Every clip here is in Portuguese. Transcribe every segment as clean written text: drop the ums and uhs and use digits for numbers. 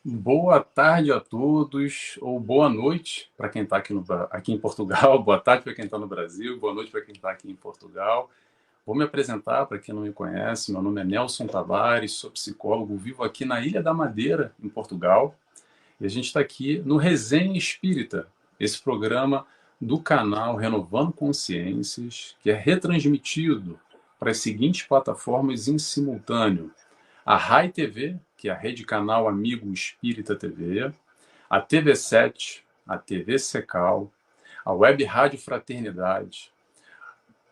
Boa tarde a todos, ou boa noite para quem está aqui em Portugal, boa tarde para quem está no Brasil, boa noite para quem está aqui em Portugal. Vou me apresentar para quem não me conhece, meu nome é Nelson Tavares, sou psicólogo, vivo aqui na Ilha da Madeira, em Portugal, e a gente está aqui no Resenha Espírita, esse programa do canal Renovando Consciências, que é retransmitido para as seguintes plataformas em simultâneo: a Rai TV, que é a Rede Canal Amigo Espírita TV, a TV7, a TV Secal, a Web Rádio Fraternidade,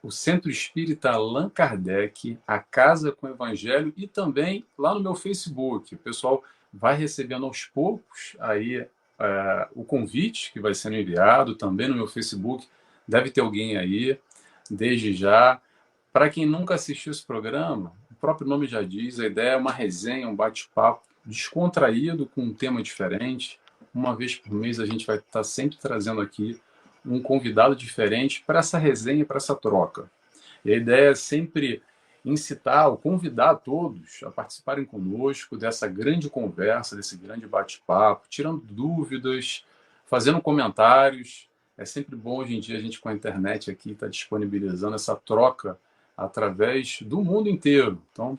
o Centro Espírita Allan Kardec, a Casa com Evangelho e também lá no meu Facebook. O pessoal vai recebendo aos poucos aí o convite que vai sendo enviado também no meu Facebook. Deve ter alguém aí, desde já. Para quem nunca assistiu esse programa, o próprio nome já diz, a ideia é uma resenha, um bate-papo descontraído com um tema diferente. Uma vez por mês a gente vai estar sempre trazendo aqui um convidado diferente para essa resenha, para essa troca. E a ideia é sempre incitar ou convidar todos a participarem conosco dessa grande conversa, desse grande bate-papo, tirando dúvidas, fazendo comentários. É sempre bom hoje em dia a gente com a internet aqui estar disponibilizando essa troca através do mundo inteiro. Então,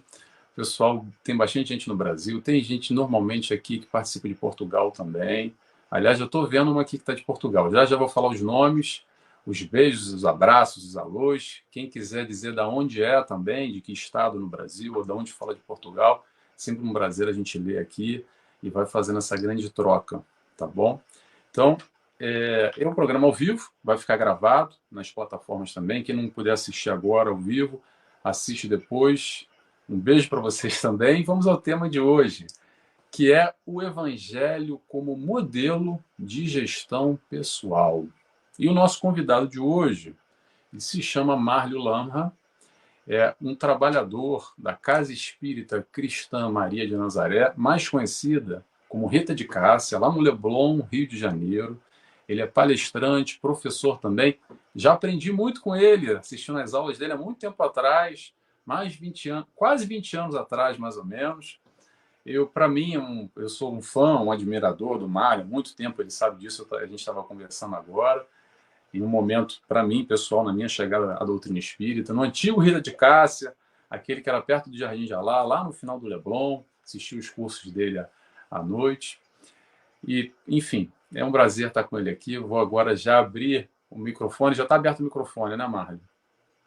pessoal, tem bastante gente no Brasil, tem gente normalmente aqui que participa de Portugal também. Aliás, eu estou vendo uma aqui que está de Portugal. Já vou falar os nomes, os beijos, os abraços, os alôs. Quem quiser dizer da onde é também, de que estado no Brasil, ou de onde fala de Portugal, sempre um prazer a gente ler aqui e vai fazendo essa grande troca, tá bom? Então, é um programa ao vivo, vai ficar gravado nas plataformas também. Quem não puder assistir agora ao vivo, assiste depois. Um beijo para vocês também. Vamos ao tema de hoje, que é o Evangelho como modelo de gestão pessoal. E o nosso convidado de hoje se chama Márlio Lamra, é um trabalhador da Casa Espírita Cristã Maria de Nazaré, mais conhecida como Rita de Cássia, lá no Leblon, Rio de Janeiro. Ele é palestrante, professor também. Já aprendi muito com ele, assistindo às aulas dele há muito tempo atrás, mais de 20 anos, quase 20 anos atrás, mais ou menos. Para mim, eu sou um fã, um admirador do Mário, há muito tempo ele sabe disso, a gente estava conversando agora, em um momento, para mim, pessoal, na minha chegada à doutrina espírita, no antigo Rita de Cássia, aquele que era perto do Jardim de Alá, lá no final do Leblon, assisti os cursos dele à noite. E, enfim, é um prazer estar com ele aqui. Eu vou agora já abrir o microfone. Já está aberto o microfone, né, Mário?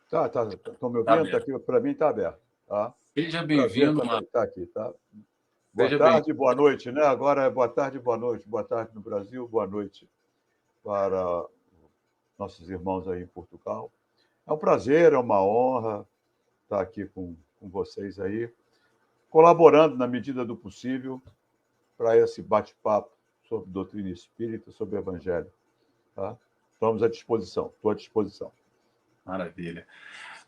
Tá. Estão me Está ouvindo? Tá aberto. aqui, para mim está aberto. Tá? Seja Prazer bem-vindo, também Mário. estar aqui, tá? Boa Seja bem. tarde, boa noite, né? Agora é boa tarde, boa noite. Boa tarde no Brasil, boa noite para nossos irmãos aí em Portugal. É um prazer, é uma honra estar aqui com vocês aí, colaborando na medida do possível para esse bate-papo sobre doutrina espírita, sobre o evangelho. Tá? Estamos à disposição, estou à disposição. Maravilha.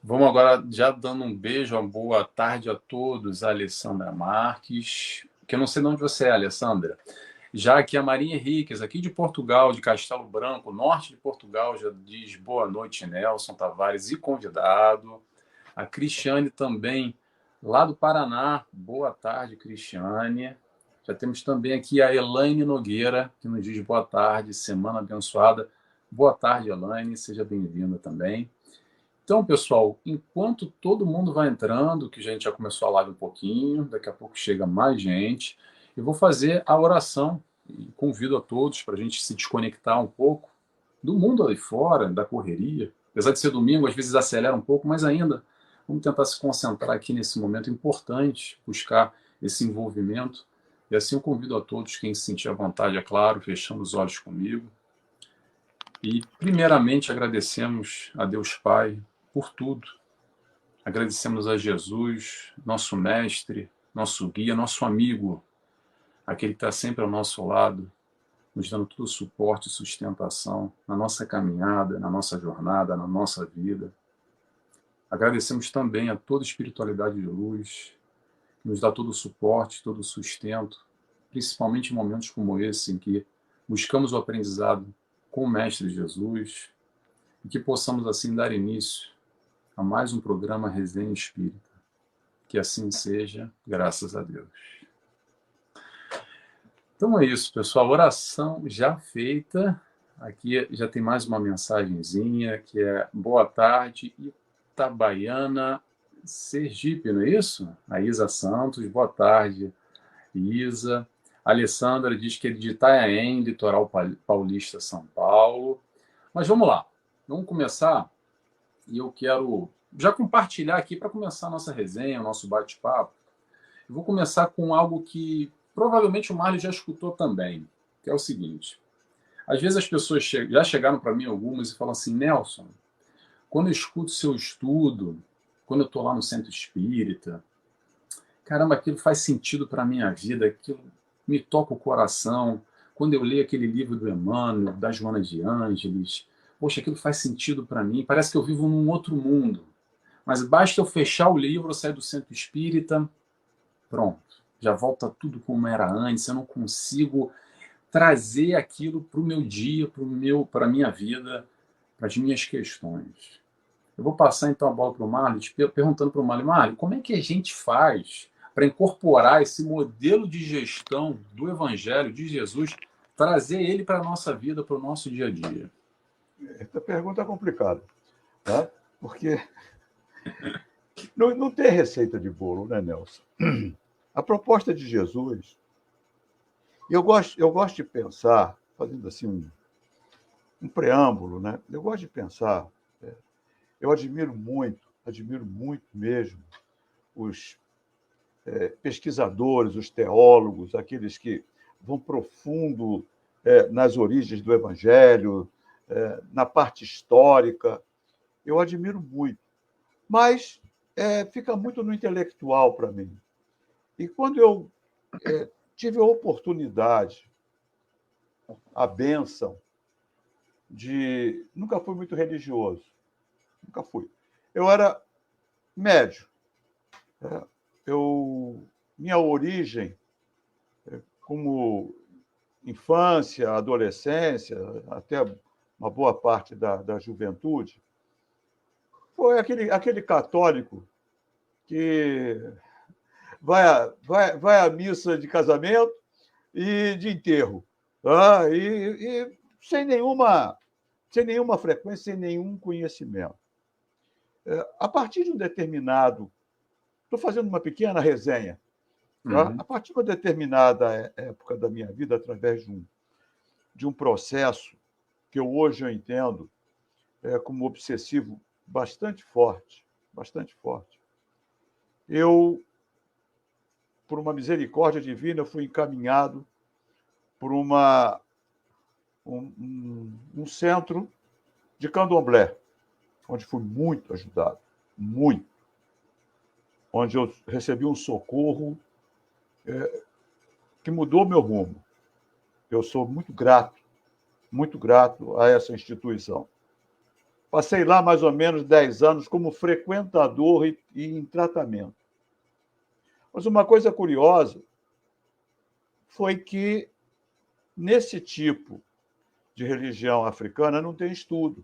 Vamos agora já dando um beijo, uma boa tarde a todos, a Alessandra Marques, que eu não sei de onde você é, Alessandra. Já aqui a Maria Henriques, aqui de Portugal, de Castelo Branco, norte de Portugal, já diz boa noite, Nelson Tavares e convidado. A Cristiane também, lá do Paraná, boa tarde, Cristiane. Já temos também aqui a Elaine Nogueira, que nos diz boa tarde, semana abençoada. Boa tarde, Elaine, seja bem-vinda também. Então, pessoal, enquanto todo mundo vai entrando, que a gente já começou a live um pouquinho, daqui a pouco chega mais gente, eu vou fazer a oração e convido a todos para a gente se desconectar um pouco do mundo ali fora, da correria. Apesar de ser domingo, às vezes acelera um pouco, mas ainda vamos tentar se concentrar aqui nesse momento importante, buscar esse envolvimento. E assim eu convido a todos, quem se sentir à vontade, é claro, fechando os olhos comigo. E, primeiramente, agradecemos a Deus Pai por tudo. Agradecemos a Jesus, nosso mestre, nosso guia, nosso amigo, aquele que está sempre ao nosso lado, nos dando todo o suporte e sustentação na nossa caminhada, na nossa jornada, na nossa vida. Agradecemos também a toda a espiritualidade de luz, que nos dá todo o suporte, todo o sustento, principalmente em momentos como esse, em que buscamos o aprendizado com o Mestre Jesus, e que possamos assim dar início a mais um programa Resenha Espírita. Que assim seja, graças a Deus. Então é isso, pessoal. Oração já feita. Aqui já tem mais uma mensagenzinha que é boa tarde, Itabaiana, Sergipe, não é isso? A Isa Santos, boa tarde, Isa. A Alessandra diz que é de Itanhaém, litoral paulista, São Paulo. Mas vamos lá, vamos começar e eu quero já compartilhar aqui para começar a nossa resenha, o nosso bate-papo. Eu vou começar com algo que provavelmente o Mário já escutou também, que é o seguinte. Às vezes as pessoas já chegaram para mim algumas e falam assim, Nelson, quando eu escuto seu estudo, quando eu estou lá no centro espírita, caramba, aquilo faz sentido para a minha vida, aquilo me toca o coração. Quando eu leio aquele livro do Emmanuel, da Joana de Ângeles, poxa, aquilo faz sentido para mim, parece que eu vivo num outro mundo. Mas basta eu fechar o livro, eu sair do centro espírita, pronto, já volta tudo como era antes, eu não consigo trazer aquilo para o meu dia, para a minha vida, para as minhas questões. Eu vou passar então a bola para o Marlon, perguntando para o Marlon, como é que a gente faz para incorporar esse modelo de gestão do Evangelho de Jesus, trazer ele para a nossa vida, para o nosso dia a dia? Essa pergunta é complicada, tá? Porque não tem receita de bolo, né, Nelson? A proposta de Jesus, eu gosto de pensar, fazendo assim um preâmbulo, né? Eu gosto de pensar, eu admiro muito mesmo os pesquisadores, os teólogos, aqueles que vão profundo nas origens do Evangelho, na parte histórica. Eu admiro muito. Mas fica muito no intelectual para mim. E quando eu tive a oportunidade, a bênção de... Nunca fui muito religioso. Nunca fui. Eu era médio. Minha origem, como infância, adolescência, até uma boa parte da juventude, foi aquele católico que vai à missa de casamento e de enterro, tá? E sem nenhuma frequência, sem nenhum conhecimento. A partir de um determinado... Estou fazendo uma pequena resenha. Tá? A partir de uma determinada época da minha vida, através de um processo que hoje eu entendo como obsessivo bastante forte, eu, por uma misericórdia divina, fui encaminhado por um centro de candomblé, onde fui muito ajudado, muito. Onde eu recebi um socorro que mudou meu rumo. Eu sou muito grato a essa instituição. Passei lá mais ou menos 10 anos como frequentador e em tratamento. Mas uma coisa curiosa foi que, nesse tipo de religião africana, não tem estudo.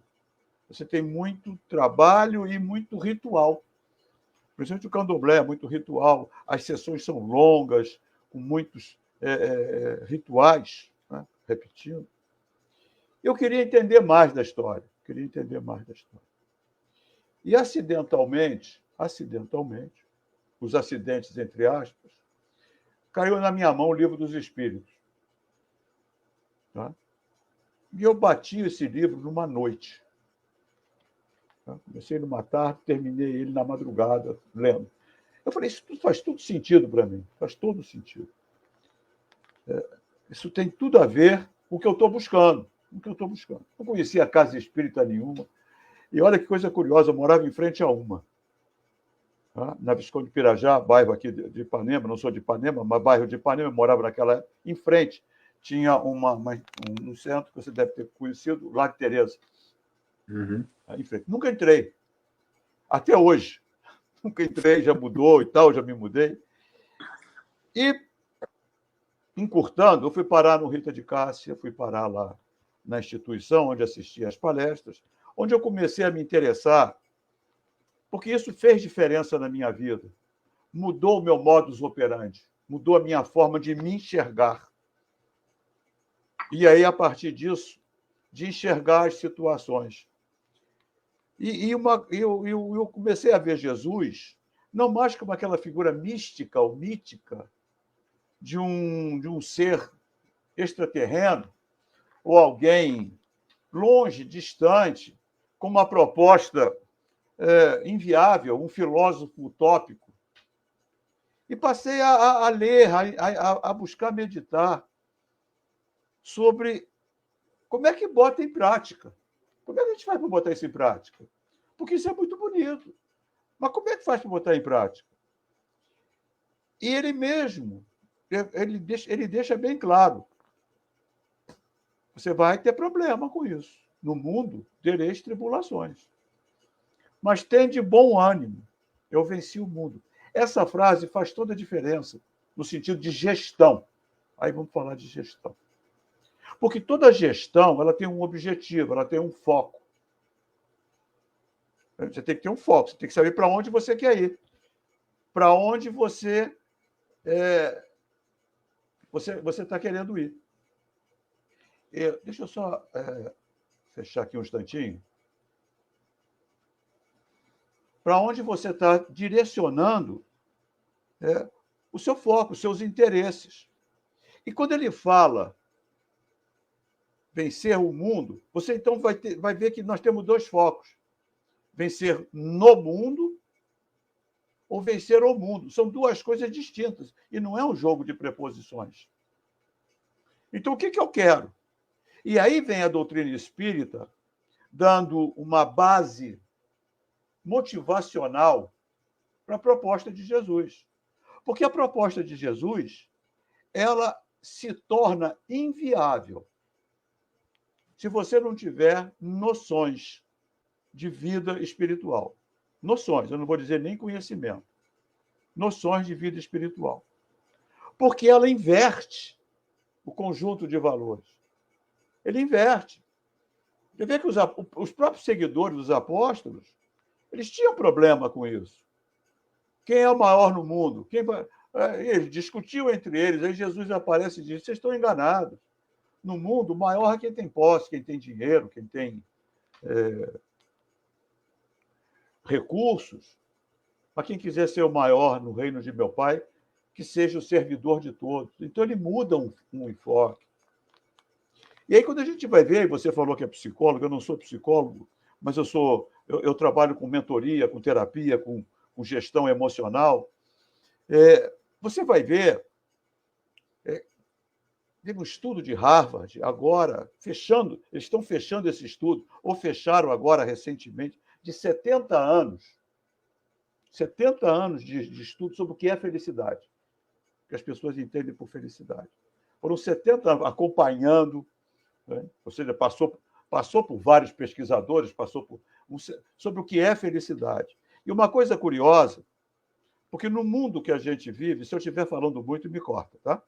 Você tem muito trabalho e muito ritual. Principalmente o candomblé é muito ritual. As sessões são longas, com muitos rituais, né? Repetindo. Eu queria entender mais da história. E, acidentalmente, os acidentes, entre aspas, caiu na minha mão o Livro dos Espíritos. Tá? E eu bati esse livro numa noite. Tá? Comecei numa tarde, terminei ele na madrugada, lendo. Eu falei, isso faz todo sentido para mim. Faz todo sentido. Isso tem tudo a ver com o que eu estou buscando. Não conhecia casa espírita nenhuma. E olha que coisa curiosa, eu morava em frente a uma. Tá? Na Visconde de Pirajá, bairro aqui de Ipanema, não sou de Ipanema, mas bairro de Ipanema, eu morava naquela época. Em frente tinha um centro que você deve ter conhecido, Lago Tereza. Em frente. Nunca entrei. Até hoje. Nunca entrei, já mudou e tal, já me mudei. E, encurtando, eu fui parar no Rita de Cássia, fui parar lá na instituição onde assistia às palestras, onde eu comecei a me interessar, porque isso fez diferença na minha vida. Mudou o meu modus operandi, mudou a minha forma de me enxergar. E aí, a partir disso, de enxergar as situações. Eu comecei a ver Jesus não mais como aquela figura mística ou mítica de um ser extraterreno ou alguém longe, distante, com uma proposta inviável, um filósofo utópico. E passei a ler, a buscar meditar sobre como é que bota em prática. Como é que a gente faz para botar isso em prática? Porque isso é muito bonito. Mas como é que faz para botar em prática? E ele mesmo, ele deixa bem claro, você vai ter problema com isso. No mundo, tereis tribulações. Mas tem de bom ânimo. Eu venci o mundo. Essa frase faz toda a diferença no sentido de gestão. Aí vamos falar de gestão. Porque toda gestão ela tem um objetivo, ela tem um foco. Você tem que ter um foco, você tem que saber para onde você quer ir. Para onde você está querendo ir. Deixa eu só fechar aqui um instantinho. Para onde você está direcionando o seu foco, os seus interesses. E quando ele fala vencer o mundo, você então vai ver que nós temos dois focos. Vencer no mundo ou vencer o mundo. São duas coisas distintas. E não é um jogo de preposições. Então, o que eu quero? E aí vem a doutrina espírita dando uma base motivacional para a proposta de Jesus. Porque a proposta de Jesus, ela se torna inviável se você não tiver noções de vida espiritual. Noções, eu não vou dizer nem conhecimento. Noções de vida espiritual. Porque ela inverte o conjunto de valores. Ele inverte. Você vê que os próprios seguidores dos apóstolos, eles tinham problema com isso. Quem é o maior no mundo? Eles discutiam entre eles, aí Jesus aparece e diz, vocês estão enganados. No mundo, o maior é quem tem posse, quem tem dinheiro, quem tem recursos. Mas quem quiser ser o maior no reino de meu Pai, que seja o servidor de todos. Então, ele muda um enfoque. E aí, quando a gente vai ver, você falou que é psicólogo, eu não sou psicólogo, mas eu trabalho com mentoria, com terapia, com gestão emocional. Você vai ver, teve um estudo de Harvard, agora, eles estão fechando esse estudo, ou fecharam agora recentemente, de 70 anos. 70 anos de estudo sobre o que é felicidade, que as pessoas entendem por felicidade. Foram 70 anos acompanhando, né? Ou seja, passou por vários pesquisadores, sobre o que é felicidade. E uma coisa curiosa, porque no mundo que a gente vive, se eu estiver falando muito, me corta, tá?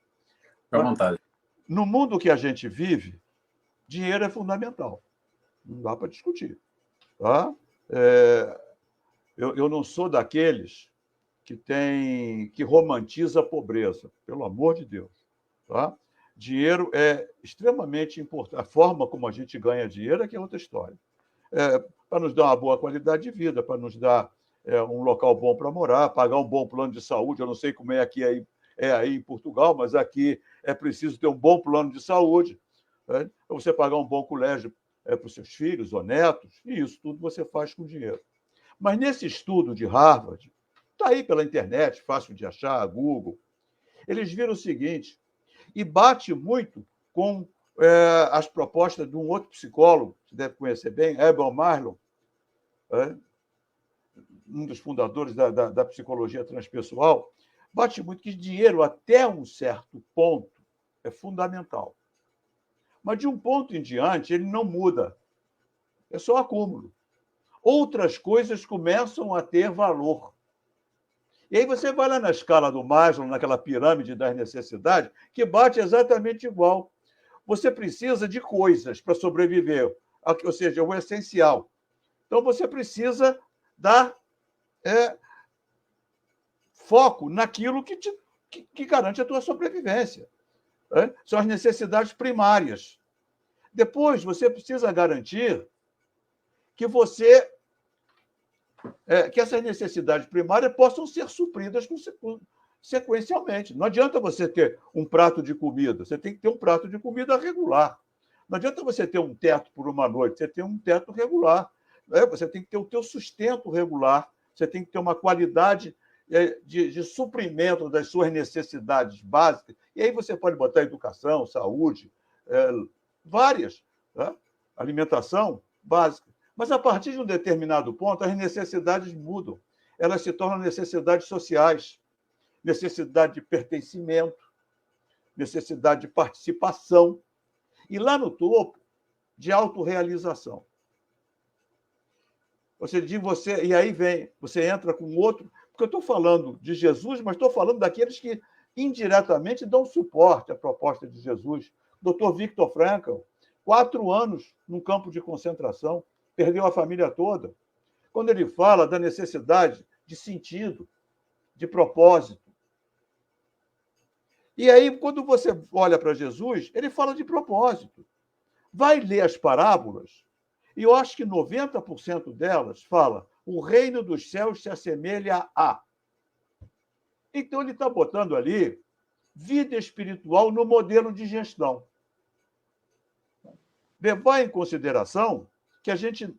Fique à vontade. No mundo que a gente vive, dinheiro é fundamental. Não dá para discutir. Tá? Eu não sou daqueles que romantiza a pobreza, pelo amor de Deus. Tá? Dinheiro é extremamente importante. A forma como a gente ganha dinheiro é que é outra história. Para nos dar uma boa qualidade de vida, para nos dar um local bom para morar, pagar um bom plano de saúde. Eu não sei como é aqui aí em Portugal, mas aqui é preciso ter um bom plano de saúde, né? Para você pagar um bom colégio para os seus filhos ou netos, e isso tudo você faz com dinheiro. Mas nesse estudo de Harvard, está aí pela internet, fácil de achar, Google, eles viram o seguinte, e bate muito com as propostas de um outro psicólogo, que você deve conhecer bem, Eber Marlon, um dos fundadores da psicologia transpessoal, bate muito que dinheiro, até um certo ponto, é fundamental. Mas de um ponto em diante, ele não muda. É só acúmulo. Outras coisas começam a ter valor. E aí você vai lá na escala do Maslow, naquela pirâmide das necessidades, que bate exatamente igual. Você precisa de coisas para sobreviver, ou seja, o essencial. Então, você precisa dar foco naquilo que garante a tua sobrevivência. né? São as necessidades primárias. Depois, você precisa garantir que que essas necessidades primárias possam ser supridas sequencialmente. Não adianta você ter um prato de comida, você tem que ter um prato de comida regular. Não adianta você ter um teto por uma noite, você tem um teto regular. Você tem que ter o teu sustento regular, você tem que ter uma qualidade de suprimento das suas necessidades básicas. E aí você pode botar educação, saúde, várias, né? Alimentação básica. Mas, a partir de um determinado ponto, as necessidades mudam. Elas se tornam necessidades sociais, necessidade de pertencimento, necessidade de participação. E lá no topo, de autorrealização. E aí você entra com outro, porque eu estou falando de Jesus, mas estou falando daqueles que indiretamente dão suporte à proposta de Jesus. Dr. Viktor Frankl, 4 anos num campo de concentração, perdeu a família toda. Quando ele fala da necessidade de sentido, de propósito. E aí, quando você olha para Jesus, ele fala de propósito. Vai ler as parábolas, e eu acho que 90% delas fala: o reino dos céus se assemelha a. Então, ele está botando ali vida espiritual no modelo de gestão. Levar em consideração que a gente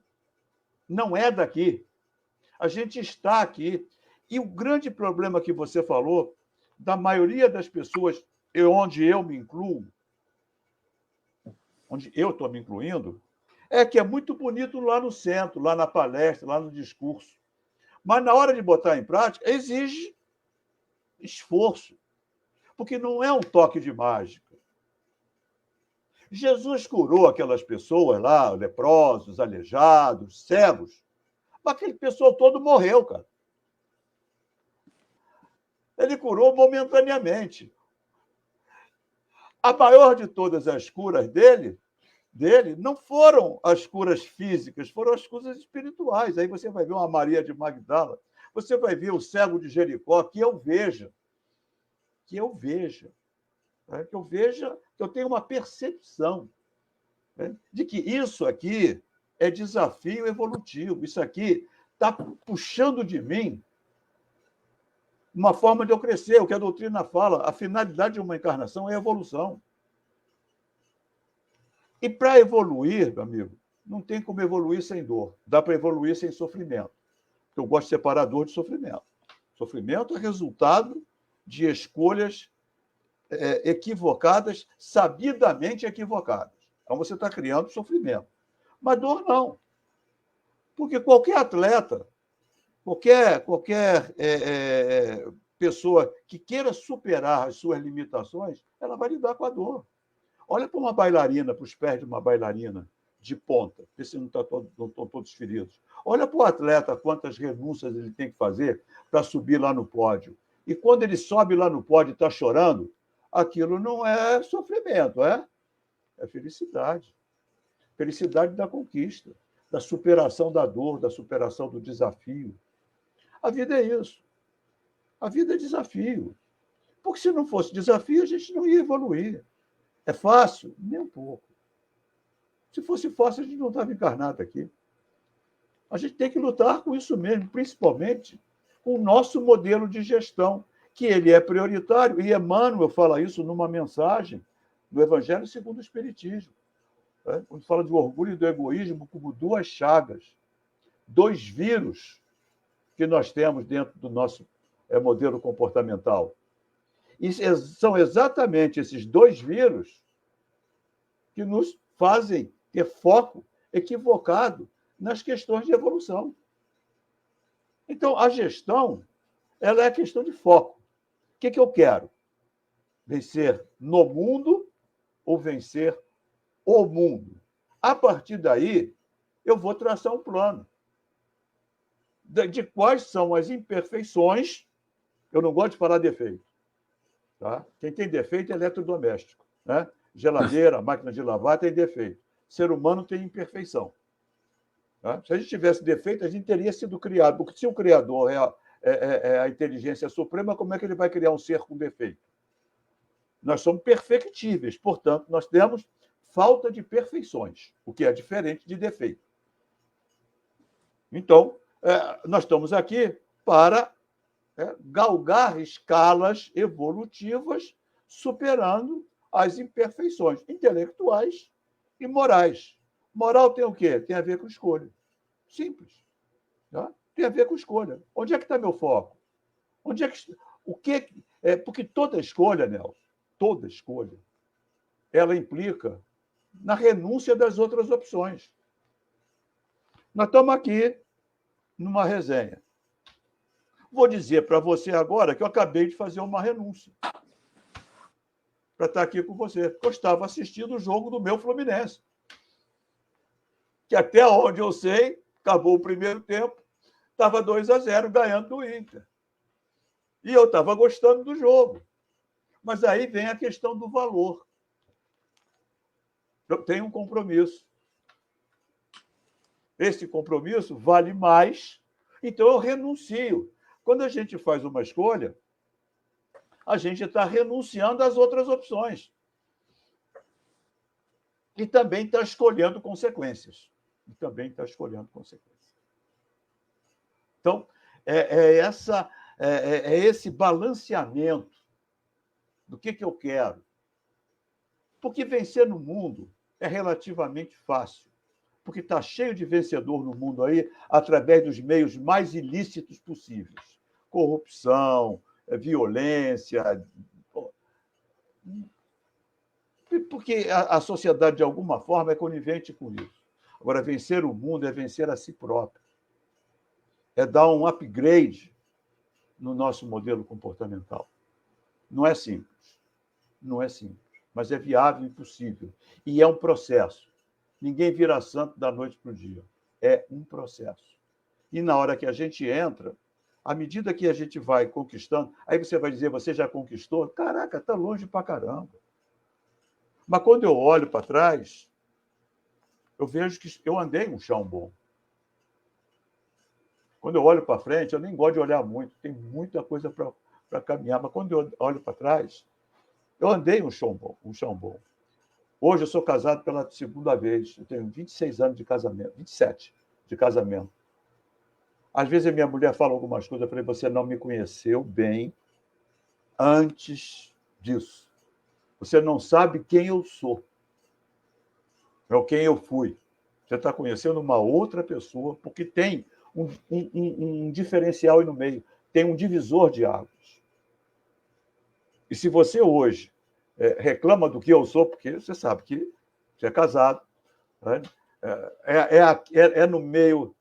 não é daqui, a gente está aqui. E o grande problema que você falou, da maioria das pessoas, onde eu me incluo, onde eu estou me incluindo, é que é muito bonito lá no centro, lá na palestra, lá no discurso. Mas, na hora de botar em prática, exige esforço, porque não é um toque de mágica. Jesus curou aquelas pessoas lá, leprosos, aleijados, cegos, mas aquele pessoal todo morreu, cara. Ele curou momentaneamente. A maior de todas as curas dele não foram as curas físicas, foram as curas espirituais. Aí você vai ver uma Maria de Magdala, você vai ver o cego de Jericó, que eu veja, que eu tenho uma percepção, né, de que isso aqui é desafio evolutivo, isso aqui está puxando de mim uma forma de eu crescer, o que a doutrina fala, a finalidade de uma encarnação é a evolução. E para evoluir, meu amigo, não tem como evoluir sem dor, dá para evoluir sem sofrimento. Eu gosto de separar dor de sofrimento. Sofrimento é resultado de escolhas equivocadas, sabidamente equivocadas. Então, você está criando sofrimento. Mas dor não. Porque qualquer atleta, qualquer pessoa que queira superar as suas limitações, ela vai lidar com a dor. Olha para uma bailarina, para os pés de uma bailarina de ponta, vê se não estão todos feridos. Olha para o atleta, quantas renúncias ele tem que fazer para subir lá no pódio. E quando ele sobe lá no pódio e está chorando, aquilo não é sofrimento, é felicidade. Felicidade da conquista, da superação da dor, da superação do desafio. A vida é isso. A vida é desafio. Porque se não fosse desafio, a gente não ia evoluir. É fácil? Nem um pouco. Se fosse fácil, a gente não estava encarnado aqui. A gente tem que lutar com isso mesmo, principalmente com o nosso modelo de gestão, que ele é prioritário. E Emmanuel fala isso numa mensagem do Evangelho segundo o Espiritismo, né? Quando fala do orgulho e do egoísmo como 2 chagas, 2 vírus que nós temos dentro do nosso modelo comportamental. E são exatamente esses 2 vírus que nos fazem ter foco equivocado nas questões de evolução. Então, a gestão, ela é questão de foco. O que eu quero? Vencer no mundo ou vencer o mundo? A partir daí, eu vou traçar um plano de quais são as imperfeições. Eu não gosto de falar defeito. Tá? Quem tem defeito é eletrodoméstico, né? Geladeira, máquina de lavar tem defeito. Ser humano tem imperfeição. Tá? Se a gente tivesse defeito, a gente teria sido criado. Porque se o Criador é a inteligência suprema, como é que ele vai criar um ser com defeito? Nós somos perfectíveis, portanto, nós temos falta de perfeições, o que é diferente de defeito. Então, nós estamos aqui para galgar escalas evolutivas, superando as imperfeições intelectuais e morais. Moral tem o quê? Tem a ver com escolha. Simples. Tá? Tem a ver com escolha. Onde é que está meu foco? Onde é que, o que porque toda escolha, Nelson, toda escolha, ela implica na renúncia das outras opções. Nós estamos aqui numa resenha. Vou dizer para você agora que eu acabei de fazer uma renúncia para estar aqui com você. Eu estava assistindo o jogo do meu Fluminense, que até onde eu sei, acabou o primeiro tempo, estava 2-0 ganhando do Inter. E eu estava gostando do jogo. Mas aí vem a questão do valor. Eu tenho um compromisso. Esse compromisso vale mais, então eu renuncio. Quando a gente faz uma escolha, a gente está renunciando às outras opções. E também está escolhendo consequências. Então, é esse balanceamento do que eu quero. Porque vencer no mundo é relativamente fácil. Porque está cheio de vencedor no mundo aí através dos meios mais ilícitos possíveis. Corrupção, violência. Porque a sociedade, de alguma forma, é conivente com isso. Agora, vencer o mundo é vencer a si próprio. É dar um upgrade no nosso modelo comportamental. Não é simples, mas é viável e possível. E é um processo. Ninguém vira santo da noite para o dia. É um processo. E na hora que a gente entra, à medida que a gente vai conquistando, aí você vai dizer, você já conquistou? Caraca, está longe pra caramba. Mas quando eu olho para trás, eu vejo que eu andei um chão bom. Quando eu olho para frente, eu nem gosto de olhar muito, tem muita coisa para caminhar, mas quando eu olho para trás, eu andei um chão bom. Hoje eu sou casado pela segunda vez, eu tenho 26 anos de casamento, 27 de casamento. Às vezes a minha mulher fala algumas coisas, eu falei, você não me conheceu bem antes disso. Você não sabe quem eu sou, ou quem eu fui. Você está conhecendo uma outra pessoa, porque tem um diferencial aí no meio, tem um divisor de águas. E se você hoje reclama do que eu sou, porque você sabe que você é casado, né? É no meio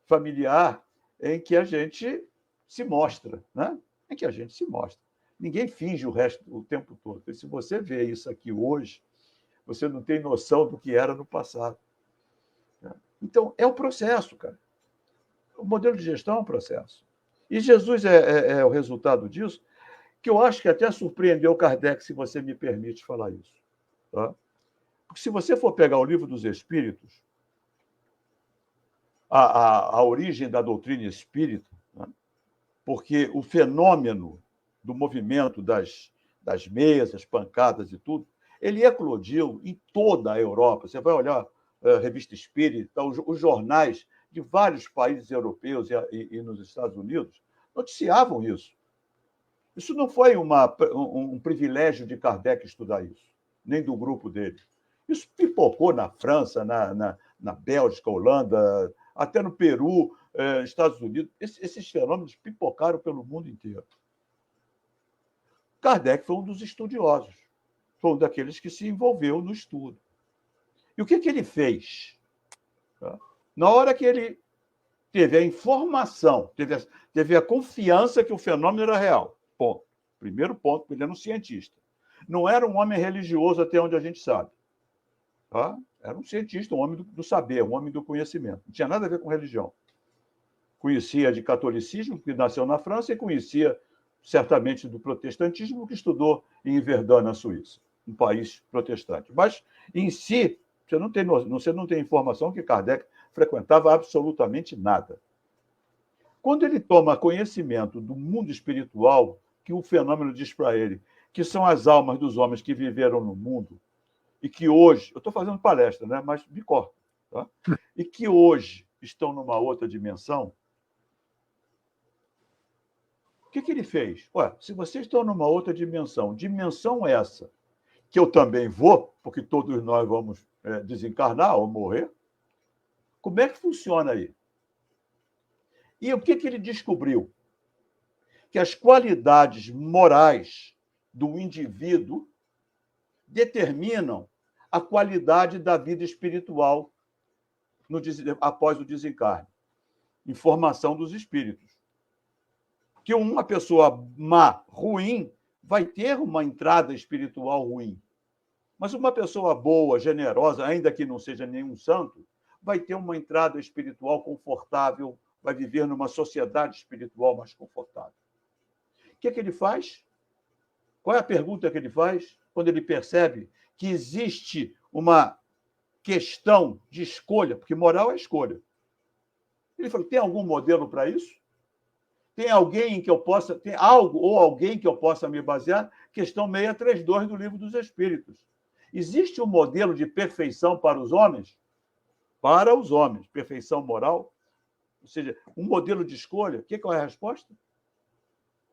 familiar em que a gente se mostra, né? Em que a gente se mostra. Ninguém finge o tempo todo. Porque se você vê isso aqui hoje, você não tem noção do que era no passado. Então, é um processo, cara. O modelo de gestão é um processo. E Jesus é o resultado disso, que eu acho que até surpreendeu Kardec, se você me permite falar isso. Tá? Porque se você for pegar o Livro dos Espíritos, a origem da doutrina espírita, né? Porque o fenômeno do movimento das mesas, pancadas e tudo, ele eclodiu em toda a Europa. Você vai olhar a Revista Espírita, os jornais de vários países europeus e nos Estados Unidos noticiavam isso. Isso não foi um privilégio de Kardec estudar isso, nem do grupo dele. Isso pipocou na França, na Bélgica, Holanda, até no Peru, Estados Unidos. Esses fenômenos pipocaram pelo mundo inteiro. Kardec foi um dos estudiosos, foi um daqueles que se envolveu no estudo. E o que ele fez? Na hora que ele teve a informação, teve a confiança que o fenômeno era real. Ponto. Primeiro ponto, ele era um cientista. Não era um homem religioso, até onde a gente sabe. Tá? Era um cientista, um homem do saber, um homem do conhecimento. Não tinha nada a ver com religião. Conhecia de catolicismo, que nasceu na França, e conhecia certamente do protestantismo, que estudou em Verdun, na Suíça, um país protestante. Mas, em si, você não tem informação que Kardec frequentava absolutamente nada. Quando ele toma conhecimento do mundo espiritual, que o fenômeno diz para ele que são as almas dos homens que viveram no mundo e que hoje, eu estou fazendo palestra, né? Mas me corta, tá? E que hoje estão numa outra dimensão, o que ele fez? Ué, se vocês estão numa outra dimensão, dimensão essa, que eu também vou, porque todos nós vamos desencarnar ou morrer, como é que funciona aí? E o que ele descobriu? Que as qualidades morais do indivíduo determinam a qualidade da vida espiritual após o desencarne. Informação dos espíritos. Que uma pessoa má, ruim, vai ter uma entrada espiritual ruim. Mas uma pessoa boa, generosa, ainda que não seja nenhum santo, vai ter uma entrada espiritual confortável, vai viver numa sociedade espiritual mais confortável. O que ele faz? Qual é a pergunta que ele faz quando ele percebe que existe uma questão de escolha? Porque moral é escolha. Ele falou, tem algum modelo para isso? Tem alguém que eu possa... Tem algo ou alguém que eu possa me basear? Questão 632 do Livro dos Espíritos. Existe um modelo de perfeição para os homens? Para os homens. Perfeição moral? Ou seja, um modelo de escolha? O que é a resposta?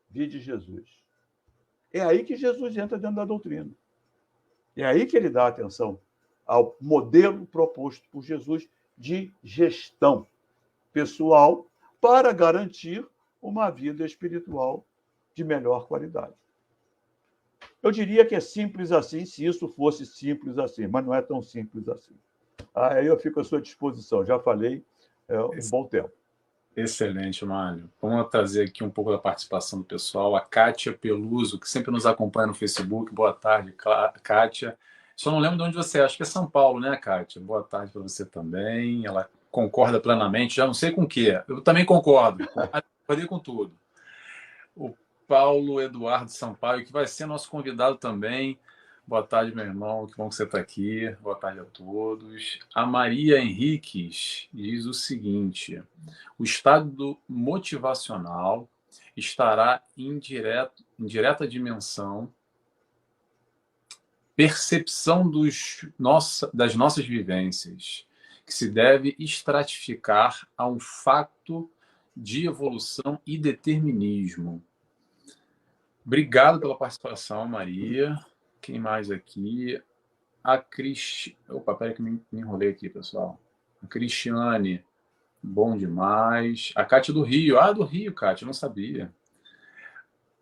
Vide Jesus. É aí que Jesus entra dentro da doutrina. É aí que ele dá atenção ao modelo proposto por Jesus de gestão pessoal para garantir uma vida espiritual de melhor qualidade. Eu diria que é simples assim, se isso fosse simples assim, mas não é tão simples assim. Aí eu fico à sua disposição, já falei um bom tempo. Excelente, Mário. Vamos trazer aqui um pouco da participação do pessoal. A Kátia Peluso, que sempre nos acompanha no Facebook. Boa tarde, Kátia. Só não lembro de onde você é. Acho que é São Paulo, né, Kátia? Boa tarde para você também. Ela concorda plenamente. Já não sei com o quê. Eu também concordo. Concordei com tudo. O Paulo Eduardo Sampaio, que vai ser nosso convidado também. Boa tarde, meu irmão. Que bom que você está aqui. Boa tarde a todos. A Maria Henriques diz o seguinte: o estado motivacional estará em direta dimensão, percepção das nossas vivências, que se deve estratificar a um fato de evolução e determinismo. Obrigado pela participação, Maria. Quem mais aqui? A Cris... Opa, peraí que me enrolei aqui, pessoal. A Cristiane, bom demais. A Cátia do Rio. Ah, do Rio, Cátia, não sabia.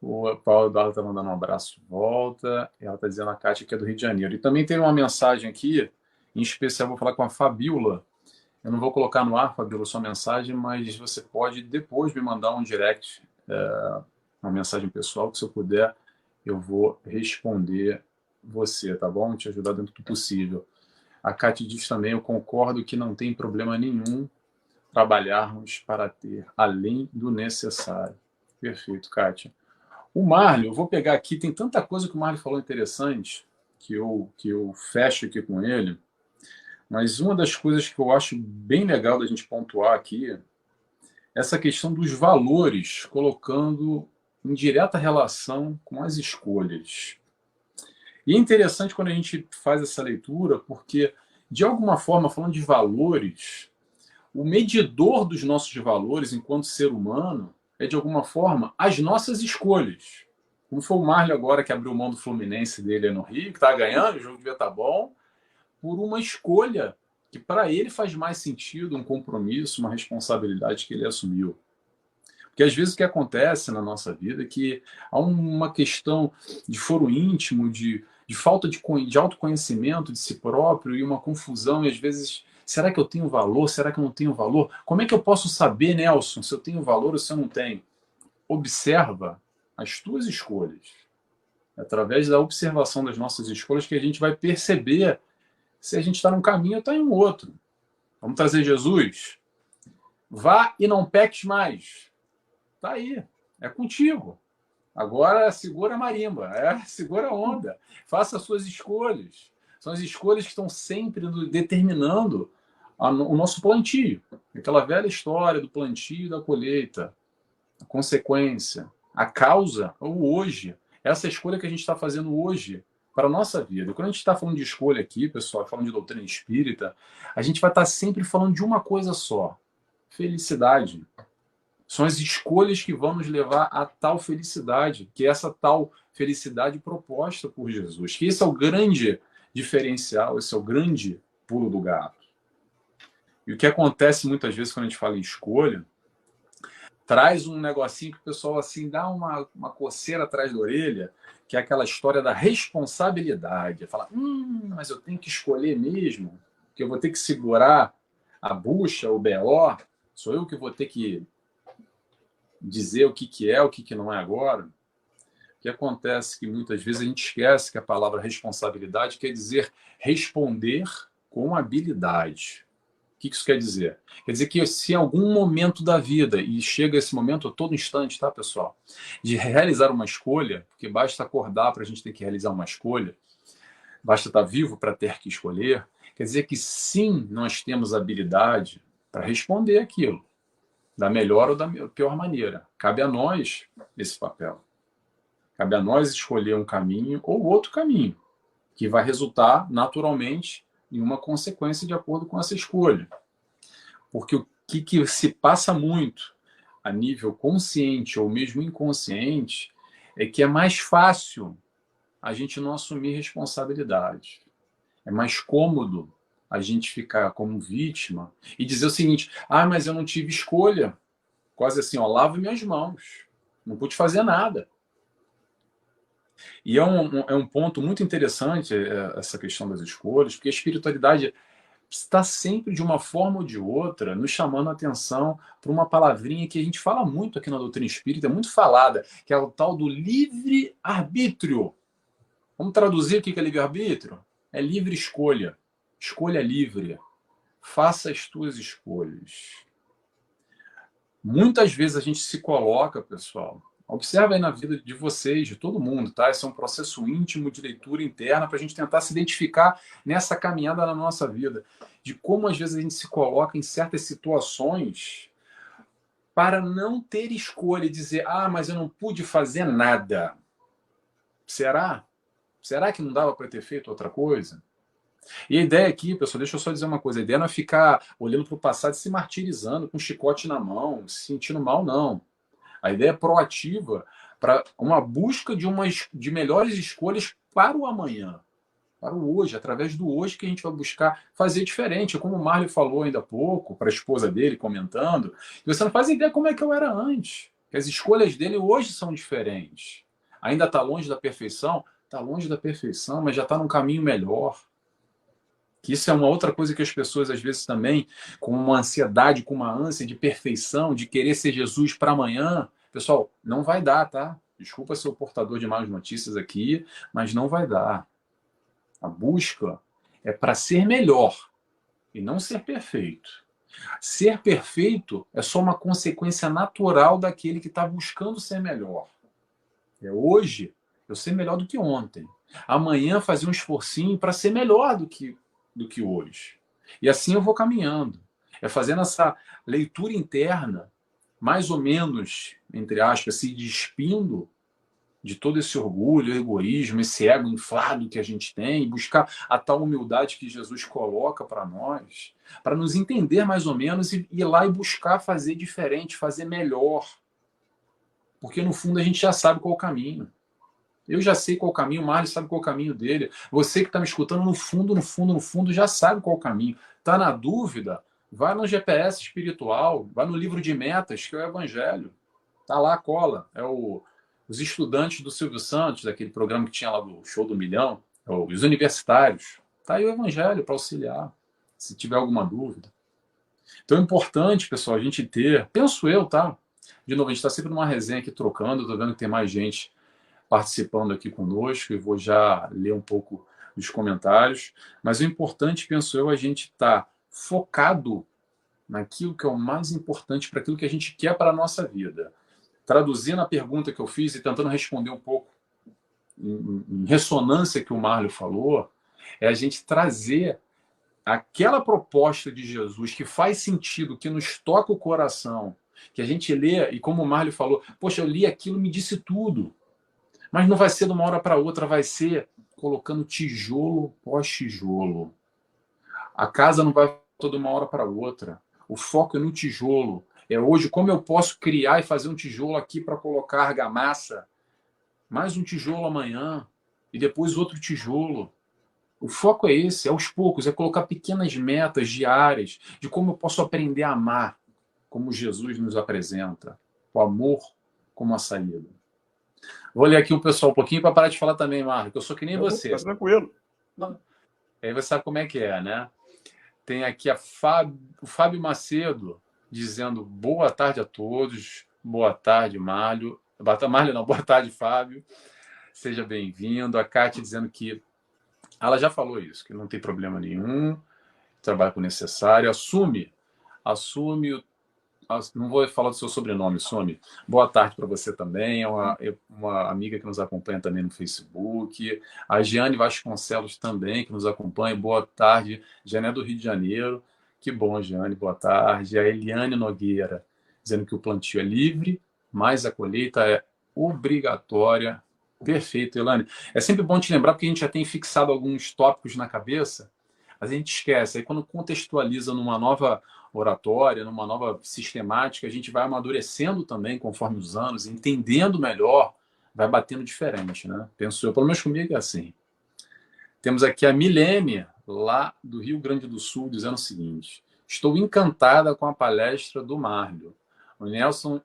O Paulo Eduardo está mandando um abraço de volta. Ela está dizendo a Cátia que é do Rio de Janeiro. E também tem uma mensagem aqui, em especial vou falar com a Fabíola. Eu não vou colocar no ar, Fabíola, sua mensagem, mas você pode depois me mandar um direct, uma mensagem pessoal, que se eu puder, eu vou responder você, tá bom? Te ajudar dentro do possível. A Cátia diz também, eu concordo que não tem problema nenhum trabalharmos para ter além do necessário. Perfeito, Cátia. O Marlio, eu vou pegar aqui, tem tanta coisa que o Marlio falou interessante, que eu fecho aqui com ele, mas uma das coisas que eu acho bem legal da gente pontuar aqui é essa questão dos valores, colocando em direta relação com as escolhas. E é interessante quando a gente faz essa leitura, porque, de alguma forma, falando de valores, o medidor dos nossos valores enquanto ser humano é, de alguma forma, as nossas escolhas. Como foi o Marlio agora, que abriu mão do Fluminense dele no Rio, que está ganhando, o jogo devia estar bom, por uma escolha que, para ele, faz mais sentido, um compromisso, uma responsabilidade que ele assumiu. Porque, às vezes, o que acontece na nossa vida é que há uma questão de foro íntimo, de falta de autoconhecimento de si próprio e uma confusão, e, às vezes, será que eu tenho valor? Será que eu não tenho valor? Como é que eu posso saber, Nelson, se eu tenho valor ou se eu não tenho? Observa as tuas escolhas. É através da observação das nossas escolhas que a gente vai perceber se a gente está num caminho ou está em um outro. Vamos trazer Jesus? Vá e não peques mais. Está aí. É contigo. Agora segura a marimba. Segura a onda. Faça as suas escolhas. São as escolhas que estão sempre determinando o nosso plantio. Aquela velha história do plantio e da colheita. A consequência. A causa, o hoje. essa escolha que a gente está fazendo hoje para a nossa vida. Quando a gente está falando de escolha aqui, pessoal, falando de doutrina espírita, a gente vai estar sempre falando de uma coisa só: felicidade. São as escolhas que vão nos levar a tal felicidade, que é essa tal felicidade proposta por Jesus. Que esse é o grande diferencial, esse é o grande pulo do gato. E o que acontece muitas vezes quando a gente fala em escolha, traz um negocinho que o pessoal assim dá uma coceira atrás da orelha, que é aquela história da responsabilidade. Fala, mas eu tenho que escolher mesmo, que eu vou ter que segurar a bucha, o BO, sou eu que vou ter que dizer o que é, o que não é agora. O que acontece é que muitas vezes a gente esquece que a palavra responsabilidade quer dizer responder com habilidade. O que isso quer dizer? Quer dizer que se em algum momento da vida, e chega esse momento a todo instante, tá, pessoal? De realizar uma escolha, porque basta acordar para a gente ter que realizar uma escolha, basta estar vivo para ter que escolher, quer dizer que sim, nós temos habilidade para responder aquilo, da melhor ou da pior maneira. Cabe a nós esse papel. Cabe a nós escolher um caminho ou outro caminho, que vai resultar naturalmente em uma consequência de acordo com essa escolha. Porque o que se passa muito a nível consciente ou mesmo inconsciente é que é mais fácil a gente não assumir responsabilidade. É mais cômodo a gente ficar como vítima e dizer o seguinte: mas eu não tive escolha. Quase assim, lavo minhas mãos. Não pude fazer nada. E é um ponto muito interessante essa questão das escolhas, porque a espiritualidade está sempre, de uma forma ou de outra, nos chamando a atenção para uma palavrinha que a gente fala muito aqui na doutrina espírita, é muito falada, que é o tal do livre-arbítrio. Vamos traduzir o que é livre-arbítrio? É livre escolha. Escolha livre. Faça as tuas escolhas. Muitas vezes a gente se coloca, pessoal, observa aí na vida de vocês, de todo mundo, tá? Esse é um processo íntimo de leitura interna para a gente tentar se identificar nessa caminhada na nossa vida, de como às vezes a gente se coloca em certas situações para não ter escolha e dizer: mas eu não pude fazer nada. Será? Será que não dava para ter feito outra coisa? E a ideia aqui, pessoal, deixa eu só dizer uma coisa: a ideia não é ficar olhando para o passado e se martirizando, com um chicote na mão, se sentindo mal, não. A ideia é proativa para uma busca de melhores escolhas para o amanhã, para o hoje, através do hoje que a gente vai buscar fazer diferente. Como o Marley falou ainda há pouco, para a esposa dele, comentando, você não faz ideia como é que eu era antes, que as escolhas dele hoje são diferentes. Ainda está longe da perfeição? Está longe da perfeição, mas já está num caminho melhor. Que isso é uma outra coisa que as pessoas, às vezes, também, com uma ansiedade, com uma ânsia de perfeição, de querer ser Jesus para amanhã. Pessoal, não vai dar, tá? Desculpa ser o portador de más notícias aqui, mas não vai dar. A busca é para ser melhor e não ser perfeito. Ser perfeito é só uma consequência natural daquele que está buscando ser melhor. É hoje eu ser melhor do que ontem. Amanhã fazer um esforcinho para ser melhor do que hoje. E assim eu vou caminhando. É fazendo essa leitura interna, mais ou menos, entre aspas, se despindo de todo esse orgulho, egoísmo, esse ego inflado que a gente tem, e buscar a tal humildade que Jesus coloca para nós, para nos entender mais ou menos e ir lá e buscar fazer diferente, fazer melhor. Porque no fundo a gente já sabe qual é o caminho. Eu já sei qual é o caminho, o Marley sabe qual é o caminho dele. Você que está me escutando, no fundo, já sabe qual é o caminho. Está na dúvida? Vai no GPS espiritual, vai no livro de metas, que é o Evangelho. Está lá a cola. É os estudantes do Silvio Santos, daquele programa que tinha lá do Show do Milhão, os universitários. Está aí o Evangelho para auxiliar, se tiver alguma dúvida. Então é importante, pessoal, a gente ter, penso eu, tá? De novo, a gente está sempre numa resenha aqui trocando, estou vendo que tem mais gente participando aqui conosco, e vou já ler um pouco dos comentários, mas o importante, penso eu, a gente estar focado naquilo que é o mais importante para aquilo que a gente quer para a nossa vida. Traduzindo a pergunta que eu fiz e tentando responder um pouco em ressonância que o Marley falou, é a gente trazer aquela proposta de Jesus que faz sentido, que nos toca o coração, que a gente lê, e como o Marley falou, poxa, eu li aquilo, me disse tudo. Mas não vai ser de uma hora para outra, vai ser colocando tijolo pós tijolo. A casa não vai de uma hora para outra. O foco é no tijolo. É hoje como eu posso criar e fazer um tijolo aqui para colocar argamassa, mais um tijolo amanhã e depois outro tijolo. O foco é esse, aos poucos, é colocar pequenas metas diárias de como eu posso aprender a amar, como Jesus nos apresenta, o amor como a saída. Vou ler aqui o pessoal um pouquinho para parar de falar também, Marco, eu sou que nem você. Tá tranquilo. Aí você sabe como é que é, né? Tem aqui o Fábio Macedo dizendo boa tarde a todos, boa tarde, Mário. Mário não, boa tarde, Fábio. Seja bem-vindo. A Kátia dizendo que ela já falou isso, que não tem problema nenhum, trabalha com o necessário, assume, não vou falar do seu sobrenome, Some. Boa tarde para você também, é uma amiga que nos acompanha também no Facebook, a Giane Vasconcelos também, que nos acompanha, boa tarde, Giane é do Rio de Janeiro, que bom, Giane, boa tarde, a Eliane Nogueira, dizendo que o plantio é livre, mas a colheita é obrigatória. Perfeito, Elane. É sempre bom te lembrar, porque a gente já tem fixado alguns tópicos na cabeça, mas a gente esquece. Aí quando contextualiza numa nova oratória, numa nova sistemática, a gente vai amadurecendo também conforme os anos, entendendo melhor, vai batendo diferente, né? Penso eu, pelo menos comigo é assim. Temos aqui a Milene, lá do Rio Grande do Sul, dizendo o seguinte: estou encantada com a palestra do Márlio. O Nelson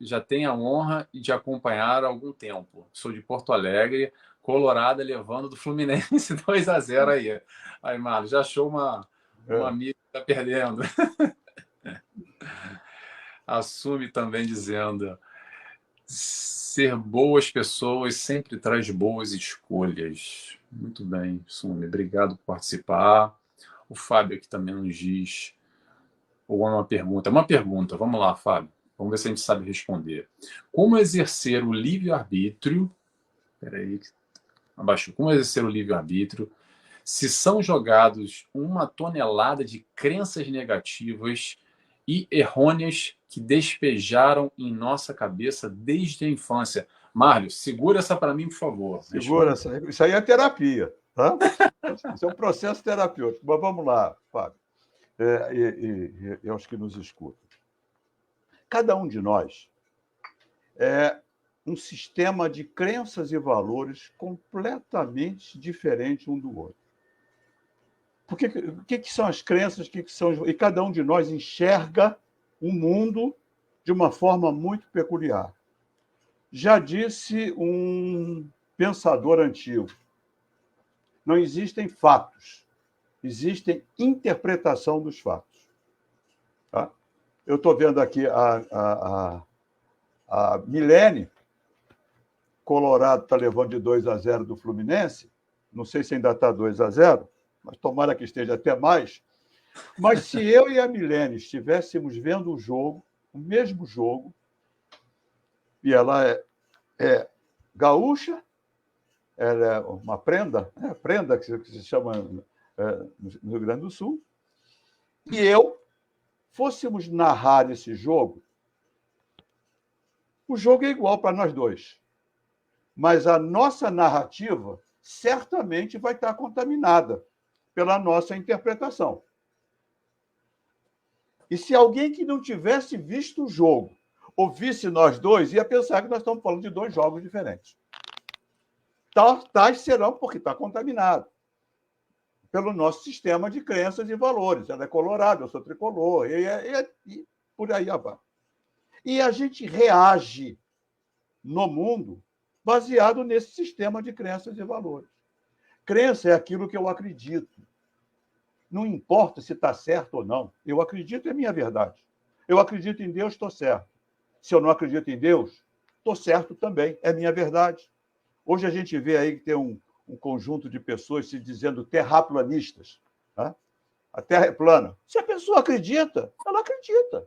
já tem a honra de acompanhar há algum tempo. Sou de Porto Alegre, Colorado, levando do Fluminense 2-0 aí. Aí, Marlon, já achou uma amiga que está perdendo. Assume também dizendo: ser boas pessoas sempre traz boas escolhas. Muito bem, Sumi. Obrigado por participar. O Fábio aqui também nos diz, ou uma pergunta. Vamos lá, Fábio. Vamos ver se a gente sabe responder. Como exercer o livre-arbítrio? Peraí, abaixo. Como exercer o livre-arbítrio se são jogados 1 tonelada de crenças negativas e errôneas que despejaram em nossa cabeça desde a infância? Márlio, segura essa para mim, por favor. Segura essa. Isso aí é terapia, tá? Isso é um processo terapêutico. Mas vamos lá, Fábio. E aos que nos escutam. Cada um de nós é um sistema de crenças e valores completamente diferente um do outro. Porque o que são as crenças? O que são? E cada um de nós enxerga o mundo de uma forma muito peculiar. Já disse um pensador antigo: não existem fatos, existem interpretação dos fatos. Tá? Eu estou vendo aqui a Milene, Colorado está levando de 2-0 do Fluminense. Não sei se ainda está 2-0, mas tomara que esteja até mais. Mas se eu e a Milene estivéssemos vendo o mesmo jogo, e ela é gaúcha, ela é uma prenda que se chama no Rio Grande do Sul, e eu fôssemos narrar esse jogo, o jogo é igual para nós dois. Mas a nossa narrativa certamente vai estar contaminada pela nossa interpretação. E se alguém que não tivesse visto o jogo ouvisse nós dois, ia pensar que nós estamos falando de 2 jogos diferentes. Tais serão porque está contaminado pelo nosso sistema de crenças e valores. Ela é colorada, eu sou tricolor, e por aí vai. E a gente reage no mundo baseado nesse sistema de crenças e valores. Crença é aquilo que eu acredito. Não importa se está certo ou não. Eu acredito, é minha verdade. Eu acredito em Deus, estou certo. Se eu não acredito em Deus, estou certo também, é minha verdade. Hoje a gente vê aí que tem um conjunto de pessoas se dizendo terraplanistas. Tá? A Terra é plana. Se a pessoa acredita, ela acredita.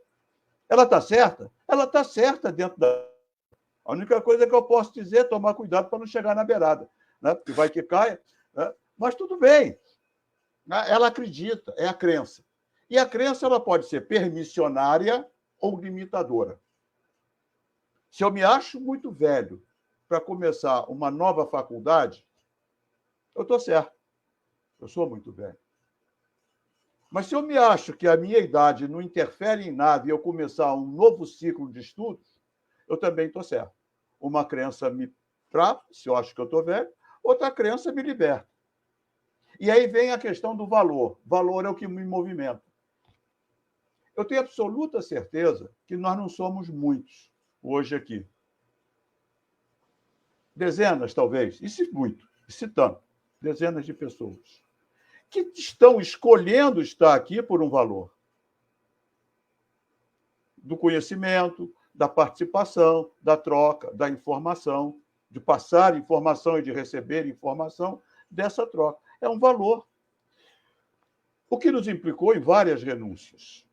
Ela está certa? Ela está certa dentro da... A única coisa que eu posso dizer é tomar cuidado para não chegar na beirada, né? Porque vai que caia. Né? Mas tudo bem. Ela acredita, é a crença. E a crença ela pode ser permissionária ou limitadora. Se eu me acho muito velho para começar uma nova faculdade, eu estou certo. Eu sou muito velho. Mas se eu me acho que a minha idade não interfere em nada e eu começar um novo ciclo de estudos, eu também estou certo. Uma crença me trava, se eu acho que eu estou velho, outra crença me liberta. E aí vem a questão do valor. Valor é o que me movimenta. Eu tenho absoluta certeza que nós não somos muitos hoje aqui. Dezenas, talvez, e se muito, e se tanto, dezenas de pessoas que estão escolhendo estar aqui por um valor do conhecimento, da participação, da troca, da informação, de passar informação e de receber informação dessa troca. É um valor. O que nos implicou em várias renúncias.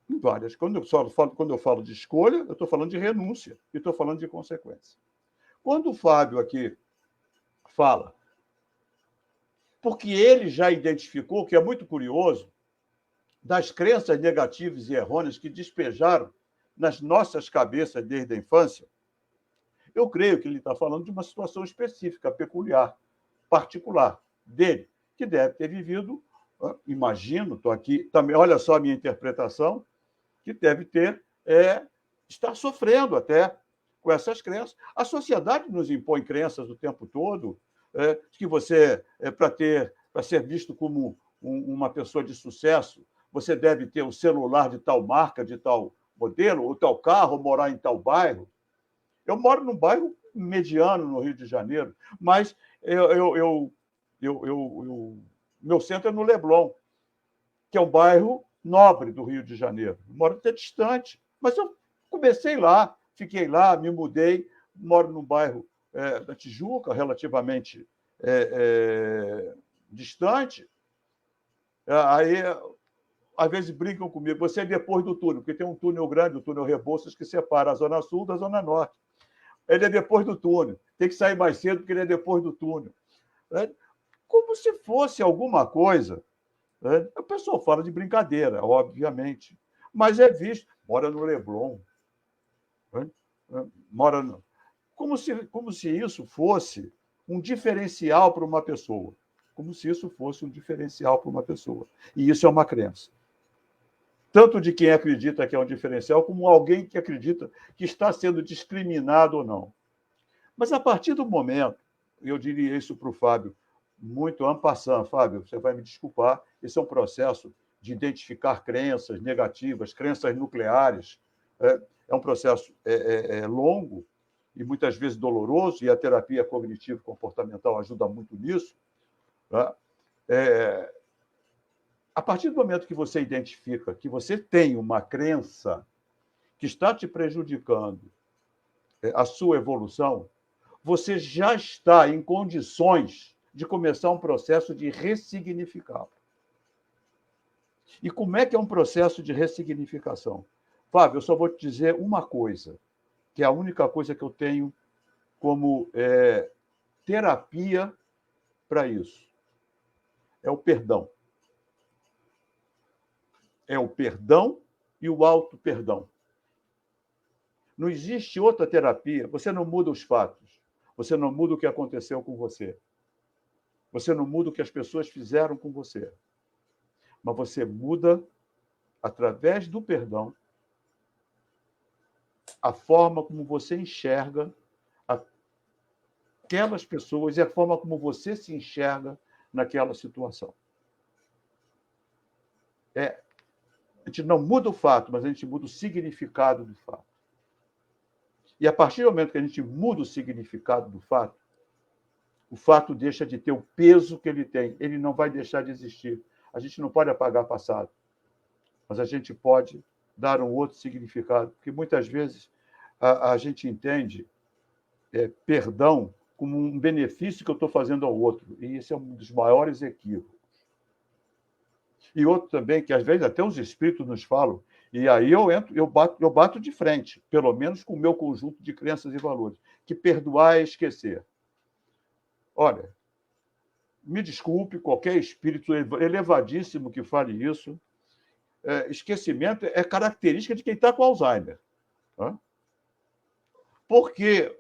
Em várias. Quando eu falo de escolha, eu estou falando de renúncia e estou falando de consequência. Quando o Fábio aqui fala, porque ele já identificou, que é muito curioso, das crenças negativas e errôneas que despejaram nas nossas cabeças desde a infância, eu creio que ele está falando de uma situação específica, peculiar, particular dele, que deve ter vivido, imagino, estou aqui, também, olha só a minha interpretação, que deve ter, estar sofrendo até com essas crenças. A sociedade nos impõe crenças o tempo todo, que você, para ser visto como uma pessoa de sucesso, você deve ter um celular de tal marca, de tal modelo, ou tal carro, ou morar em tal bairro. Eu moro num bairro mediano no Rio de Janeiro, mas meu centro é no Leblon, que é um bairro nobre do Rio de Janeiro. Eu moro até distante, mas eu comecei lá, fiquei lá, me mudei, moro num bairro da Tijuca, relativamente distante. Aí, às vezes, brincam comigo, você é depois do túnel, porque tem um túnel grande, o túnel Rebouças, que separa a Zona Sul da Zona Norte. Ele é depois do túnel, tem que sair mais cedo, porque ele é depois do túnel. Como se fosse alguma coisa. O pessoal fala de brincadeira, obviamente, mas é visto. Mora no Leblon. Mora no... como se isso fosse um diferencial para uma pessoa. Como se isso fosse um diferencial para uma pessoa. E isso é uma crença. Tanto de quem acredita que é um diferencial, como alguém que acredita que está sendo discriminado ou não. Mas a partir do momento, eu diria isso para o Fábio, muito en passant, Fábio, você vai me desculpar, esse é um processo de identificar crenças negativas, crenças nucleares. É um processo longo e muitas vezes doloroso, e a terapia cognitivo-comportamental ajuda muito nisso. Tá? A partir do momento que você identifica que você tem uma crença que está te prejudicando a sua evolução, você já está em condições de começar um processo de ressignificá-lo. E como é que é um processo de ressignificação? Fábio, eu só vou te dizer uma coisa, que é a única coisa que eu tenho como terapia para isso. É o perdão. É o perdão e o auto-perdão. Não existe outra terapia. Você não muda os fatos. Você não muda o que aconteceu com você. Você não muda o que as pessoas fizeram com você. Mas você muda, através do perdão, a forma como você enxerga aquelas pessoas e a forma como você se enxerga naquela situação. A gente não muda o fato, mas a gente muda o significado do fato. E a partir do momento que a gente muda o significado do fato, o fato deixa de ter o peso que ele tem. Ele não vai deixar de existir. A gente não pode apagar o passado, mas a gente pode dar um outro significado, porque muitas vezes a gente entende perdão como um benefício que eu estou fazendo ao outro, e esse é um dos maiores equívocos. E outro também, que às vezes até os espíritos nos falam, e aí eu bato de frente, pelo menos com o meu conjunto de crenças e valores, que perdoar é esquecer. Olha, me desculpe, qualquer espírito elevadíssimo que fale isso, esquecimento é característica de quem está com Alzheimer. Porque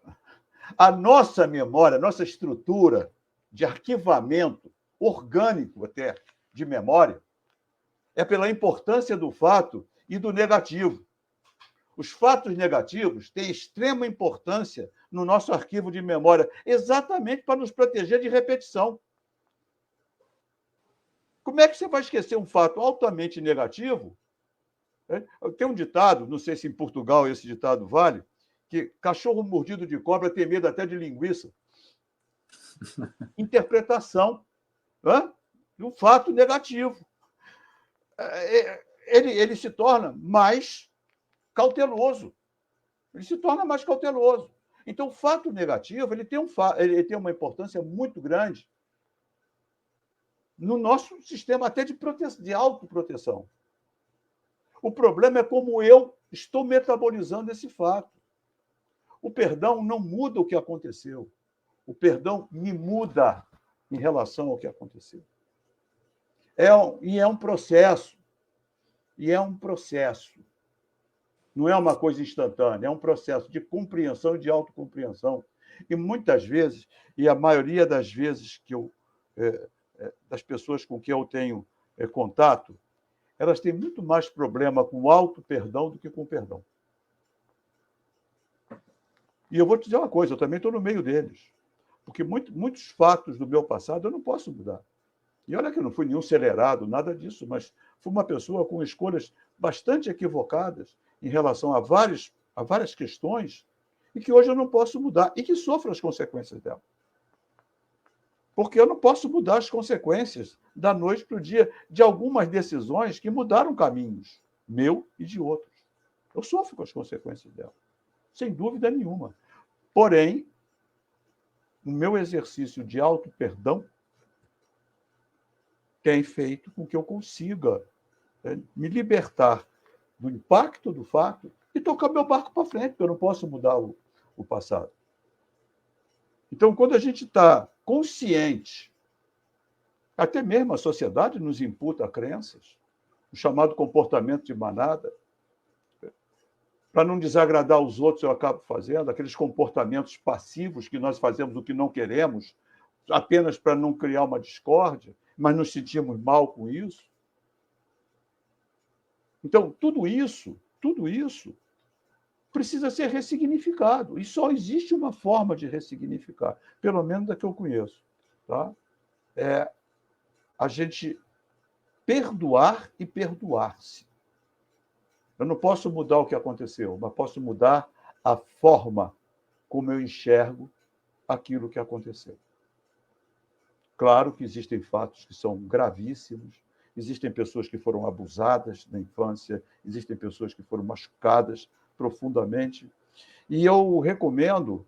A nossa memória, a nossa estrutura de arquivamento orgânico até de memória é pela importância do fato e do negativo. Os fatos negativos têm extrema importância no nosso arquivo de memória, exatamente para nos proteger de repetição. Como é que você vai esquecer um fato altamente negativo? Tem um ditado, não sei se em Portugal esse ditado vale, que cachorro mordido de cobra tem medo até de linguiça. Interpretação, de um fato negativo. Ele se torna mais cauteloso. Ele se torna mais cauteloso. Então, o fato negativo ele tem uma importância muito grande no nosso sistema até de autoproteção. O problema é como eu estou metabolizando esse fato. O perdão não muda o que aconteceu. O perdão me muda em relação ao que aconteceu. É um processo. E é um processo. Não é uma coisa instantânea, é um processo de compreensão e de autocompreensão. E muitas vezes, e a maioria das vezes que das pessoas com quem eu tenho contato, elas têm muito mais problema com o auto-perdão do que com o perdão. E eu vou te dizer uma coisa, eu também estou no meio deles. Porque muitos fatos do meu passado eu não posso mudar. E olha que eu não fui nenhum acelerado, nada disso, mas fui uma pessoa com escolhas bastante equivocadas em relação a várias questões e que hoje eu não posso mudar e que sofro as consequências dela. Porque eu não posso mudar as consequências da noite para o dia de algumas decisões que mudaram caminhos, meu e de outros. Eu sofro com as consequências dela, sem dúvida nenhuma. Porém, o meu exercício de auto-perdão tem feito com que eu consiga me libertar do impacto do fato e tocar meu barco para frente, porque eu não posso mudar o passado. Então, quando a gente está consciente, até mesmo a sociedade nos imputa crenças, o chamado comportamento de manada, para não desagradar os outros, eu acabo fazendo aqueles comportamentos passivos que nós fazemos o que não queremos, apenas para não criar uma discórdia, mas nos sentimos mal com isso. Então, tudo isso precisa ser ressignificado. E só existe uma forma de ressignificar, pelo menos da que eu conheço. Tá? É a gente perdoar e perdoar-se. Eu não posso mudar o que aconteceu, mas posso mudar a forma como eu enxergo aquilo que aconteceu. Claro que existem fatos que são gravíssimos, existem pessoas que foram abusadas na infância, existem pessoas que foram machucadas profundamente. E eu recomendo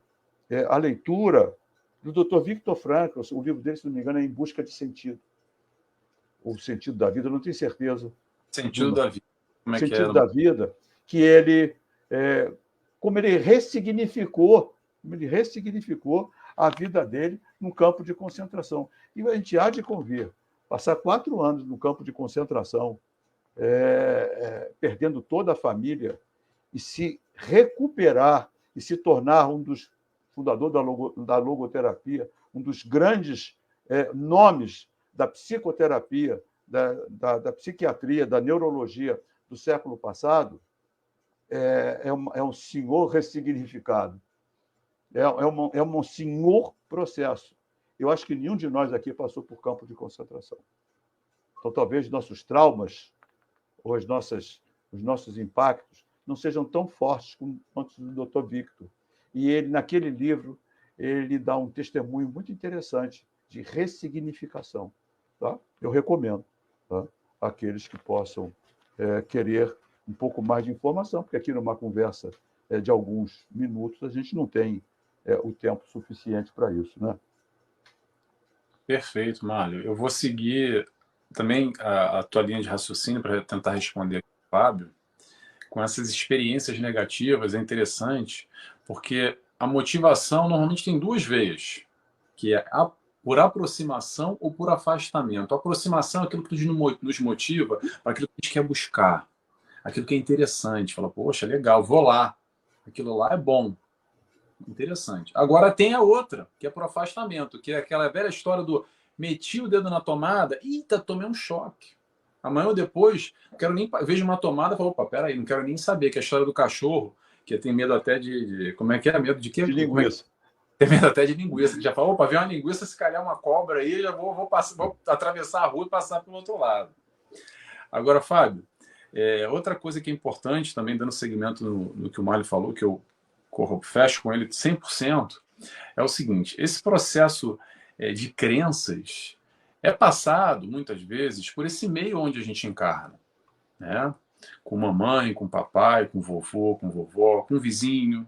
a leitura do Dr. Viktor Frankl, o livro dele, se não me engano, é Em Busca de Sentido. O Sentido da Vida, não tenho certeza. Sentido da Vida. Como é que Sentido da Vida, que ele, como ele ressignificou a vida dele num campo de concentração. E a gente há de convir, passar 4 anos no campo de concentração, perdendo toda a família, e se recuperar e se tornar um dos fundadores da logoterapia, um dos grandes nomes da psicoterapia, da psiquiatria, da neurologia do século passado, é um senhor ressignificado. É um senhor processo. Eu acho que nenhum de nós aqui passou por campo de concentração. Então, talvez nossos traumas ou os nossos impactos não sejam tão fortes quanto os do Dr. Viktor. E ele, naquele livro, ele dá um testemunho muito interessante de ressignificação. Tá? Eu recomendo, tá? Aqueles que possam querer um pouco mais de informação, porque aqui numa conversa de alguns minutos a gente não tem o tempo suficiente para isso, né? Perfeito, Mário. Eu vou seguir também a tua linha de raciocínio para tentar responder aqui, Fábio. Com essas experiências negativas é interessante, porque a motivação normalmente tem 2 veias, que é por aproximação ou por afastamento. A aproximação é aquilo que nos motiva para aquilo que a gente quer buscar, aquilo que é interessante. Fala, poxa, legal, vou lá. Aquilo lá é bom. Interessante. Agora tem a outra, que é pro afastamento, que é aquela velha história do meti o dedo na tomada, eita, tomei um choque. Amanhã ou depois, quero nem vejo uma tomada e falo, opa, peraí, não quero nem saber, que é a história do cachorro, que tem medo até como é que é? Medo de quê? De Como é que... linguiça. Tem medo até de linguiça, que já fala, opa, vem uma linguiça, se calhar uma cobra aí, já vou atravessar a rua e passar pelo outro lado. Agora, Fábio, outra coisa que é importante, também dando seguimento no que o Mário falou, que eu fecho com ele 100%, é o seguinte: esse processo de crenças é passado, muitas vezes, por esse meio onde a gente encarna, né? Com mamãe, com papai, com vovô, com vovó, com vizinho,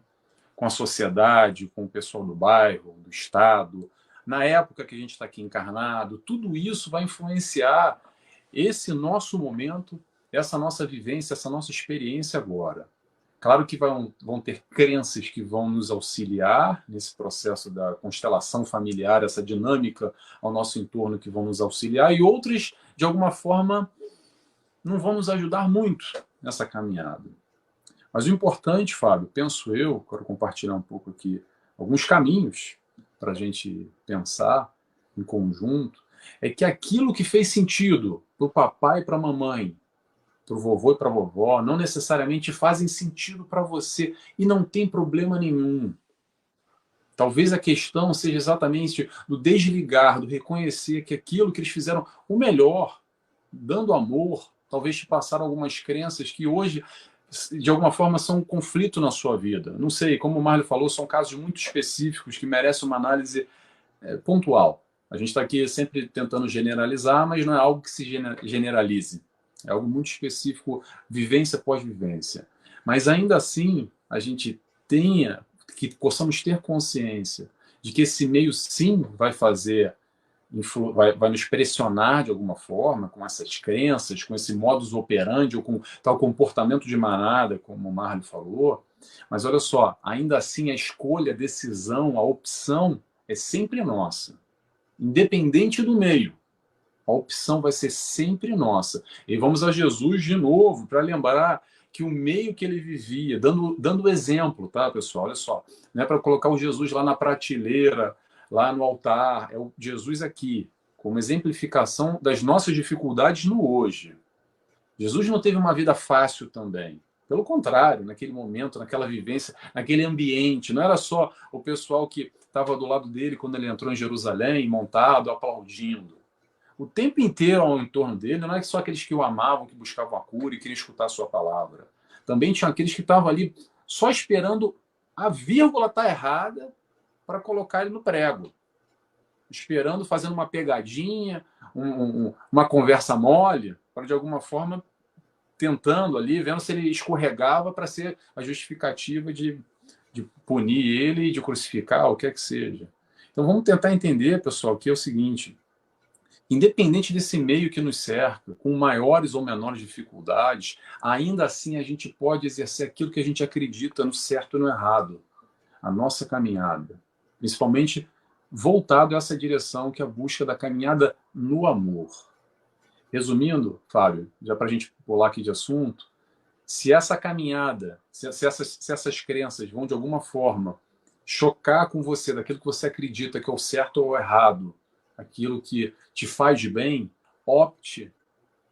com a sociedade, com o pessoal do bairro, do estado, na época que a gente está aqui encarnado, tudo isso vai influenciar esse nosso momento, essa nossa vivência, essa nossa experiência agora. Claro que vão ter crenças que vão nos auxiliar nesse processo da constelação familiar, essa dinâmica ao nosso entorno que vão nos auxiliar, e outras, de alguma forma, não vão nos ajudar muito nessa caminhada. Mas o importante, Fábio, penso eu, quero compartilhar um pouco aqui alguns caminhos para a gente pensar em conjunto, é que aquilo que fez sentido para o papai e para a mamãe, para o vovô e para a vovó, não necessariamente fazem sentido para você e não tem problema nenhum. Talvez a questão seja exatamente do desligar, do reconhecer que aquilo que eles fizeram o melhor, dando amor, talvez te passaram algumas crenças que hoje, de alguma forma, são um conflito na sua vida. Não sei, como o Marlon falou, são casos muito específicos que merecem uma análise pontual. A gente está aqui sempre tentando generalizar, mas não é algo que se generalize. É algo muito específico, vivência após vivência. Mas ainda assim, a gente tenha, que possamos ter consciência de que esse meio sim vai fazer, vai nos pressionar de alguma forma, com essas crenças, com esse modus operandi, ou com tal comportamento de manada, como o Marlon falou. Mas olha só, ainda assim a escolha, a decisão, a opção é sempre nossa, independente do meio. A opção vai ser sempre nossa. E vamos a Jesus de novo para lembrar que o meio que ele vivia, dando exemplo, tá, pessoal? Olha só, não é para colocar o Jesus lá na prateleira, lá no altar, é o Jesus aqui, como exemplificação das nossas dificuldades no hoje. Jesus não teve uma vida fácil também. Pelo contrário, naquele momento, naquela vivência, naquele ambiente, não era só o pessoal que estava do lado dele quando ele entrou em Jerusalém, montado, aplaudindo. O tempo inteiro ao entorno dele, não é só aqueles que o amavam, que buscavam a cura e queriam escutar a sua palavra. Também tinha aqueles que estavam ali só esperando a vírgula estar errada para colocar ele no prego. Esperando, fazendo uma pegadinha, uma conversa mole, para de alguma forma tentando ali, vendo se ele escorregava para ser a justificativa de punir ele, de crucificar, o que é que seja. Então vamos tentar entender, pessoal, que é o seguinte: independente desse meio que nos cerca, com maiores ou menores dificuldades, ainda assim a gente pode exercer aquilo que a gente acredita no certo e no errado, a nossa caminhada, principalmente voltado a essa direção que é a busca da caminhada no amor. Resumindo, Fábio, já para a gente pular aqui de assunto, se essa caminhada, se essas crenças vão de alguma forma chocar com você daquilo que você acredita que é o certo ou o errado, aquilo que te faz de bem, opte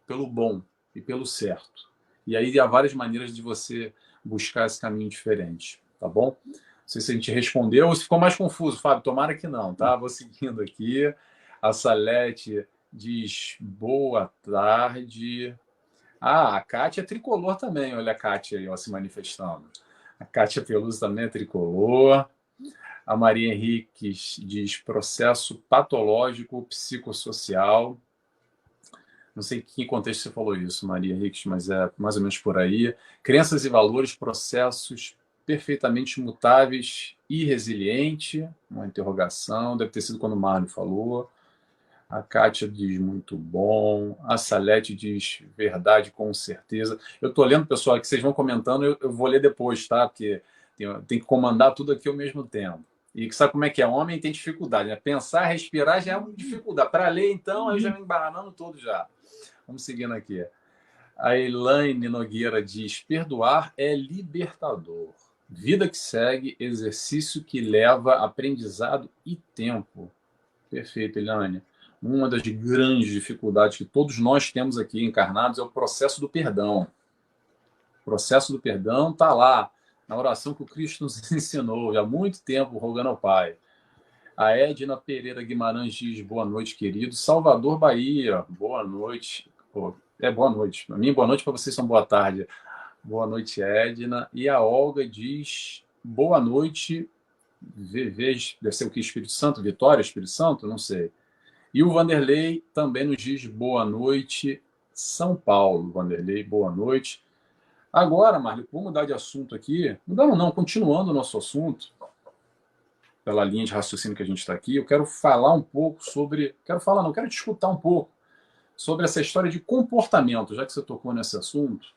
pelo bom e pelo certo. E aí há várias maneiras de você buscar esse caminho diferente, tá bom? Não sei se a gente respondeu ou se ficou mais confuso, Fábio. Tomara que não, tá? Vou seguindo aqui. A Salete diz boa tarde. Ah, a Kátia é tricolor também. Olha a Kátia aí, ó, se manifestando. A Kátia Peluso também é tricolor. A Maria Henriques diz processo patológico psicossocial. Não sei em que contexto você falou isso, Maria Henriques, mas é mais ou menos por aí. Crenças e valores, processos perfeitamente mutáveis e resiliente. Uma interrogação, deve ter sido quando o Mário falou. A Kátia diz muito bom. A Salete diz verdade, com certeza. Eu estou lendo, pessoal, que vocês vão comentando, eu vou ler depois, tá? Porque tem que comandar tudo aqui ao mesmo tempo. E sabe como é que é? Homem tem dificuldade, né? Pensar, respirar já é uma dificuldade. Para ler, então, eu já me embananando todo já. Vamos seguindo aqui. A Elaine Nogueira diz: perdoar é libertador. Vida que segue, exercício que leva aprendizado e tempo. Perfeito, Eliane. Uma das grandes dificuldades que todos nós temos aqui encarnados é o processo do perdão. O processo do perdão está lá, na oração que o Cristo nos ensinou, já há muito tempo, rogando ao Pai. A Edna Pereira Guimarães diz, boa noite, querido. Salvador, Bahia, boa noite. Boa noite. Para mim, boa noite, para vocês são boa tarde. Boa noite, Edna. E a Olga diz, boa noite, deve ser o que, Espírito Santo? Vitória, Espírito Santo? Não sei. E o Vanderlei também nos diz, boa noite, São Paulo. Vanderlei, boa noite. Agora, Marley, vamos mudar de assunto aqui. Mudando não, continuando o nosso assunto, pela linha de raciocínio que a gente está aqui, eu quero falar um pouco sobre... quero te escutar um pouco sobre essa história de comportamento, já que você tocou nesse assunto.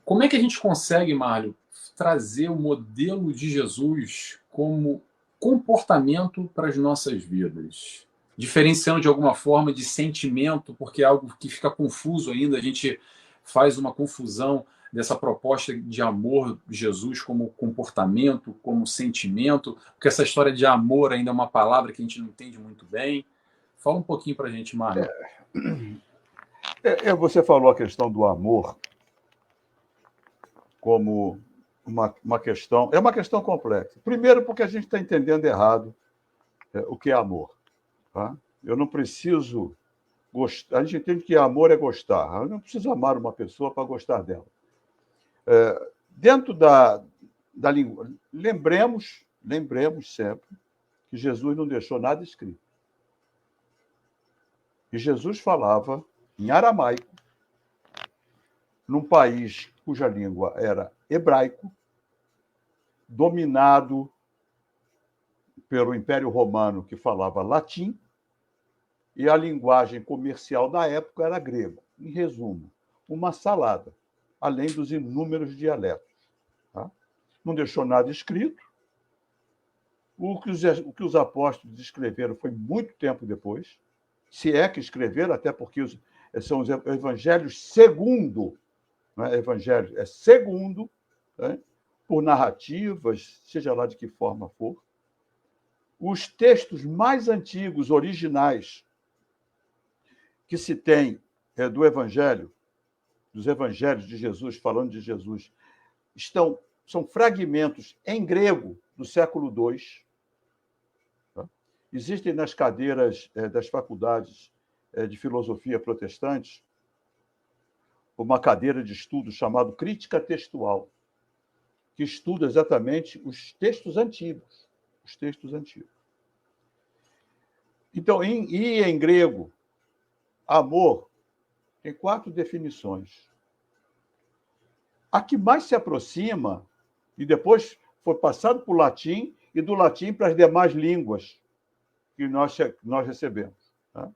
Como é que a gente consegue, Marley, trazer o modelo de Jesus como comportamento para as nossas vidas? Diferenciando de alguma forma de sentimento, porque é algo que fica confuso ainda, a gente faz uma confusão dessa proposta de amor de Jesus como comportamento, como sentimento, porque essa história de amor ainda é uma palavra que a gente não entende muito bem. Fala um pouquinho para a gente, Marlon. Você falou a questão do amor como uma questão... É uma questão complexa. Primeiro, porque a gente está entendendo errado o que é amor. Tá? Eu não preciso gostar. A gente entende que amor é gostar. Eu não preciso amar uma pessoa para gostar dela. Dentro da língua, lembremos sempre que Jesus não deixou nada escrito. E Jesus falava em aramaico, num país cuja língua era hebraico, dominado pelo Império Romano, que falava latim, e a linguagem comercial da época era grego. Em resumo, uma salada, além dos inúmeros dialetos. Tá? Não deixou nada escrito. O que os apóstolos escreveram foi muito tempo depois, se é que escreveram, até porque são os evangelhos segundo, não é evangelho, é segundo, né? Por narrativas, seja lá de que forma for. Os textos mais antigos, originais, que se tem do Evangelho, dos Evangelhos de Jesus, falando de Jesus, são fragmentos em grego do século II. Tá? Existem nas cadeiras das faculdades de filosofia protestantes uma cadeira de estudo chamada Crítica Textual, que estuda exatamente os textos antigos. Os textos antigos. Então, em grego, amor tem 4 definições. A que mais se aproxima, e depois foi passado para o latim, e do latim para as demais línguas que nós recebemos. Tá?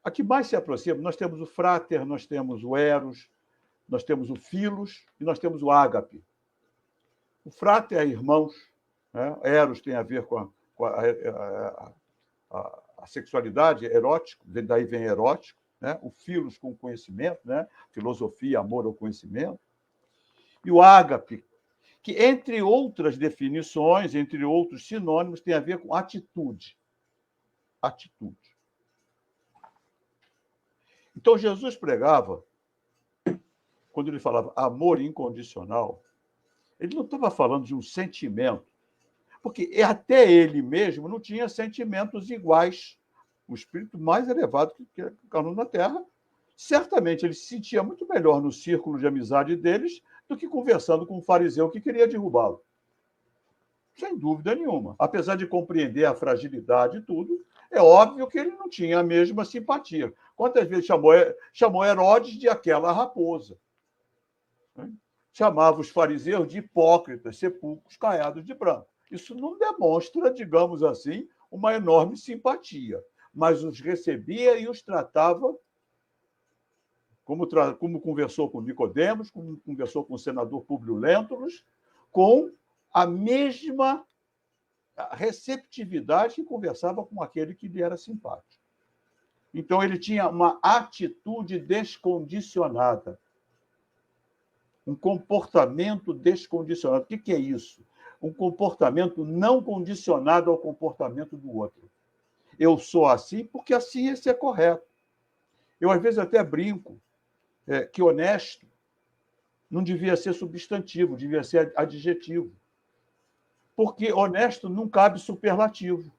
A que mais se aproxima, nós temos o frater, nós temos o eros, nós temos o philos e nós temos o ágape. O frater é irmãos, né? Eros tem a ver com a sexualidade, erótico, daí vem erótico, né? O philos com o conhecimento, né? Filosofia, amor ao conhecimento. E o ágape, que, entre outras definições, entre outros sinônimos, tem a ver com atitude. Atitude. Então, Jesus pregava, quando ele falava amor incondicional, ele não estava falando de um sentimento, porque até ele mesmo não tinha sentimentos iguais. O espírito mais elevado que encarnou na Terra, certamente ele se sentia muito melhor no círculo de amizade deles do que conversando com um fariseu que queria derrubá-lo. Sem dúvida nenhuma. Apesar de compreender a fragilidade e tudo, é óbvio que ele não tinha a mesma simpatia. Quantas vezes chamou Herodes de aquela raposa? Chamava os fariseus de hipócritas, sepulcros caiados de branco. Isso não demonstra, digamos assim, uma enorme simpatia, mas os recebia e os tratava como conversou com Nicodemos, como conversou com o senador Públio Lentulus, com a mesma receptividade que conversava com aquele que lhe era simpático. Então, ele tinha uma atitude descondicionada. um comportamento descondicionado. O que é isso? Um comportamento não condicionado ao comportamento do outro. Eu sou assim porque assim esse é correto. Eu, às vezes, até brinco que honesto não devia ser substantivo, devia ser adjetivo. Porque honesto não cabe superlativo.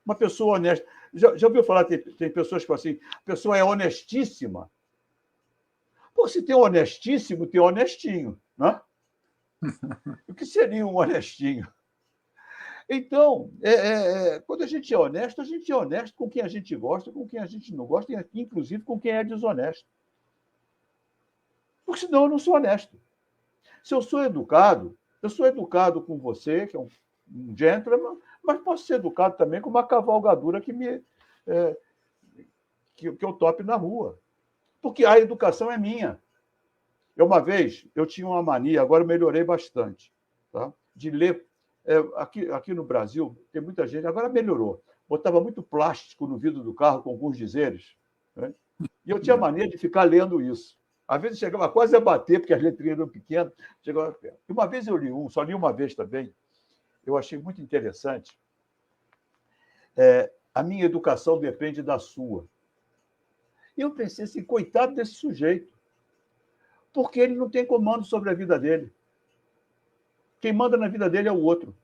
Uma pessoa honesta. Já ouviu falar, tem pessoas que falam assim, a pessoa é honestíssima. Pô, se tem honestíssimo, tem honestinho. Né? O que seria um honestinho? Então, quando a gente é honesto com quem a gente gosta, com quem a gente não gosta, e inclusive com quem é desonesto. Porque senão eu não sou honesto. Se eu sou educado com você, que é um gentleman, mas posso ser educado também com uma cavalgadura que eu tope na rua. Porque a educação é minha. Uma vez, eu tinha uma mania, agora eu melhorei bastante, tá? De ler. Aqui no Brasil, tem muita gente, agora melhorou. Botava muito plástico no vidro do carro com alguns dizeres. Né? E eu tinha mania de ficar lendo isso. Às vezes chegava quase a bater, porque as letrinhas eram pequenas, chegava perto. E uma vez eu li só li uma vez também, eu achei muito interessante. A minha educação depende da sua. E eu pensei assim, coitado desse sujeito, porque ele não tem comando sobre a vida dele. Quem manda na vida dele é o outro.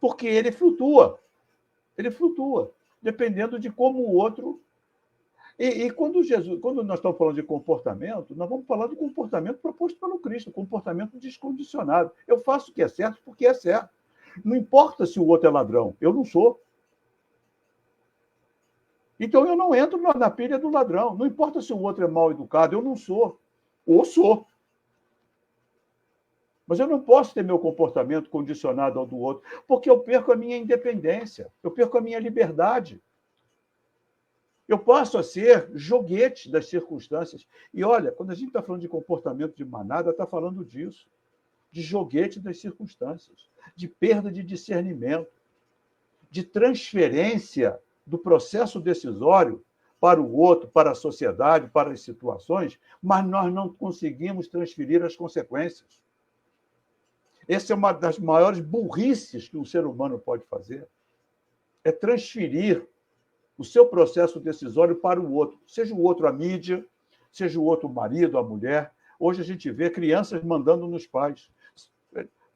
Porque ele flutua, dependendo de como o outro. E quando nós estamos falando de comportamento, nós vamos falar do comportamento proposto pelo Cristo, comportamento descondicionado. Eu faço o que é certo porque é certo. Não importa se o outro é ladrão, eu não sou. Então eu não entro na pilha do ladrão. Não importa se o outro é mal educado, eu não sou. Ou sou. Mas eu não posso ter meu comportamento condicionado ao do outro, porque eu perco a minha independência, eu perco a minha liberdade. Eu passo a ser joguete das circunstâncias. E olha, quando a gente está falando de comportamento de manada, está falando disso, de joguete das circunstâncias, de perda de discernimento, de transferência do processo decisório para o outro, para a sociedade, para as situações, mas nós não conseguimos transferir as consequências. Essa é uma das maiores burrices que um ser humano pode fazer, é transferir o seu processo decisório para o outro, seja o outro a mídia, seja o outro o marido, a mulher. Hoje a gente vê crianças mandando nos pais.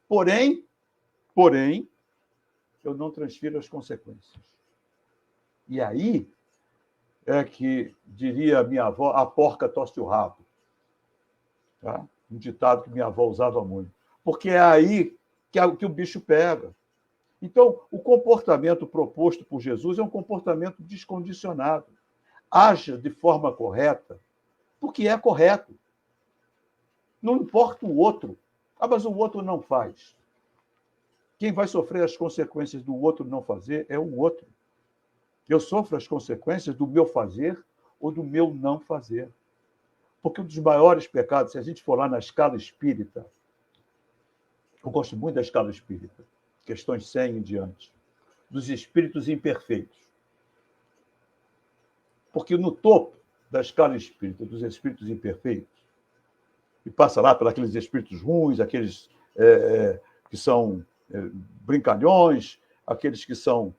Porém, eu não transfiro as consequências. E aí é que, diria a minha avó, a porca torce o rabo. Tá? Um ditado que minha avó usava muito. Porque é aí que o bicho pega. Então, o comportamento proposto por Jesus é um comportamento descondicionado. Haja de forma correta, porque é correto. Não importa o outro. Mas o outro não faz. Quem vai sofrer as consequências do outro não fazer é o outro. Eu sofro as consequências do meu fazer ou do meu não fazer. Porque um dos maiores pecados, se a gente for lá na escala espírita, eu gosto muito da escala espírita, questões 100 em diante, dos espíritos imperfeitos. Porque no topo da escala espírita, dos espíritos imperfeitos, e passa lá pelos aqueles espíritos ruins, aqueles que são brincalhões, aqueles que são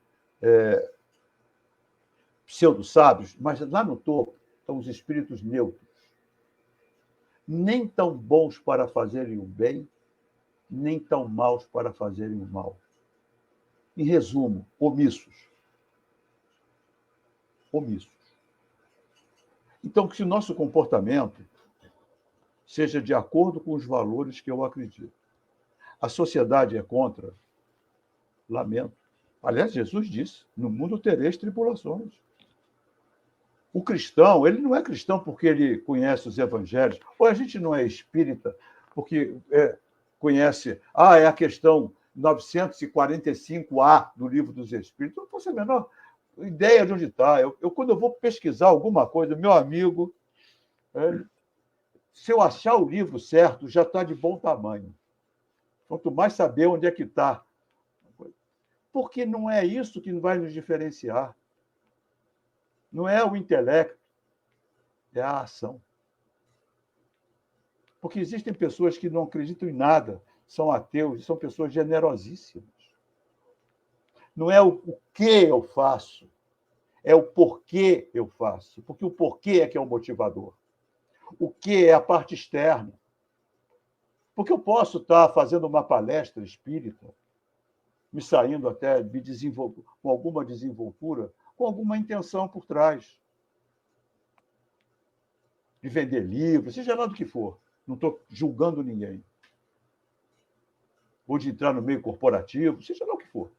pseudo-sábios, mas lá no topo estão os espíritos neutros, nem tão bons para fazerem o bem, nem tão maus para fazerem o mal. Em resumo, omissos. Omissos. Então, que se o nosso comportamento seja de acordo com os valores que eu acredito. A sociedade é contra? Lamento. Aliás, Jesus disse, no mundo tereis tribulações. O cristão, ele não é cristão porque ele conhece os evangelhos, ou a gente não é espírita porque conhece, é a questão 945A do Livro dos Espíritos. Eu não posso ter a menor ideia de onde está. Quando eu vou pesquisar alguma coisa, meu amigo, se eu achar o livro certo, já está de bom tamanho. Quanto mais saber onde é que está. Porque não é isso que vai nos diferenciar. Não é o intelecto, é a ação. Porque existem pessoas que não acreditam em nada, são ateus, são pessoas generosíssimas. Não é o que eu faço, é o porquê eu faço. Porque o porquê é que é o motivador. O que é a parte externa. Porque eu posso estar fazendo uma palestra espírita, me saindo até com alguma desenvoltura, com alguma intenção por trás. De vender livros, seja lá do que for. Não estou julgando ninguém. Ou de entrar no meio corporativo, seja lá o que for.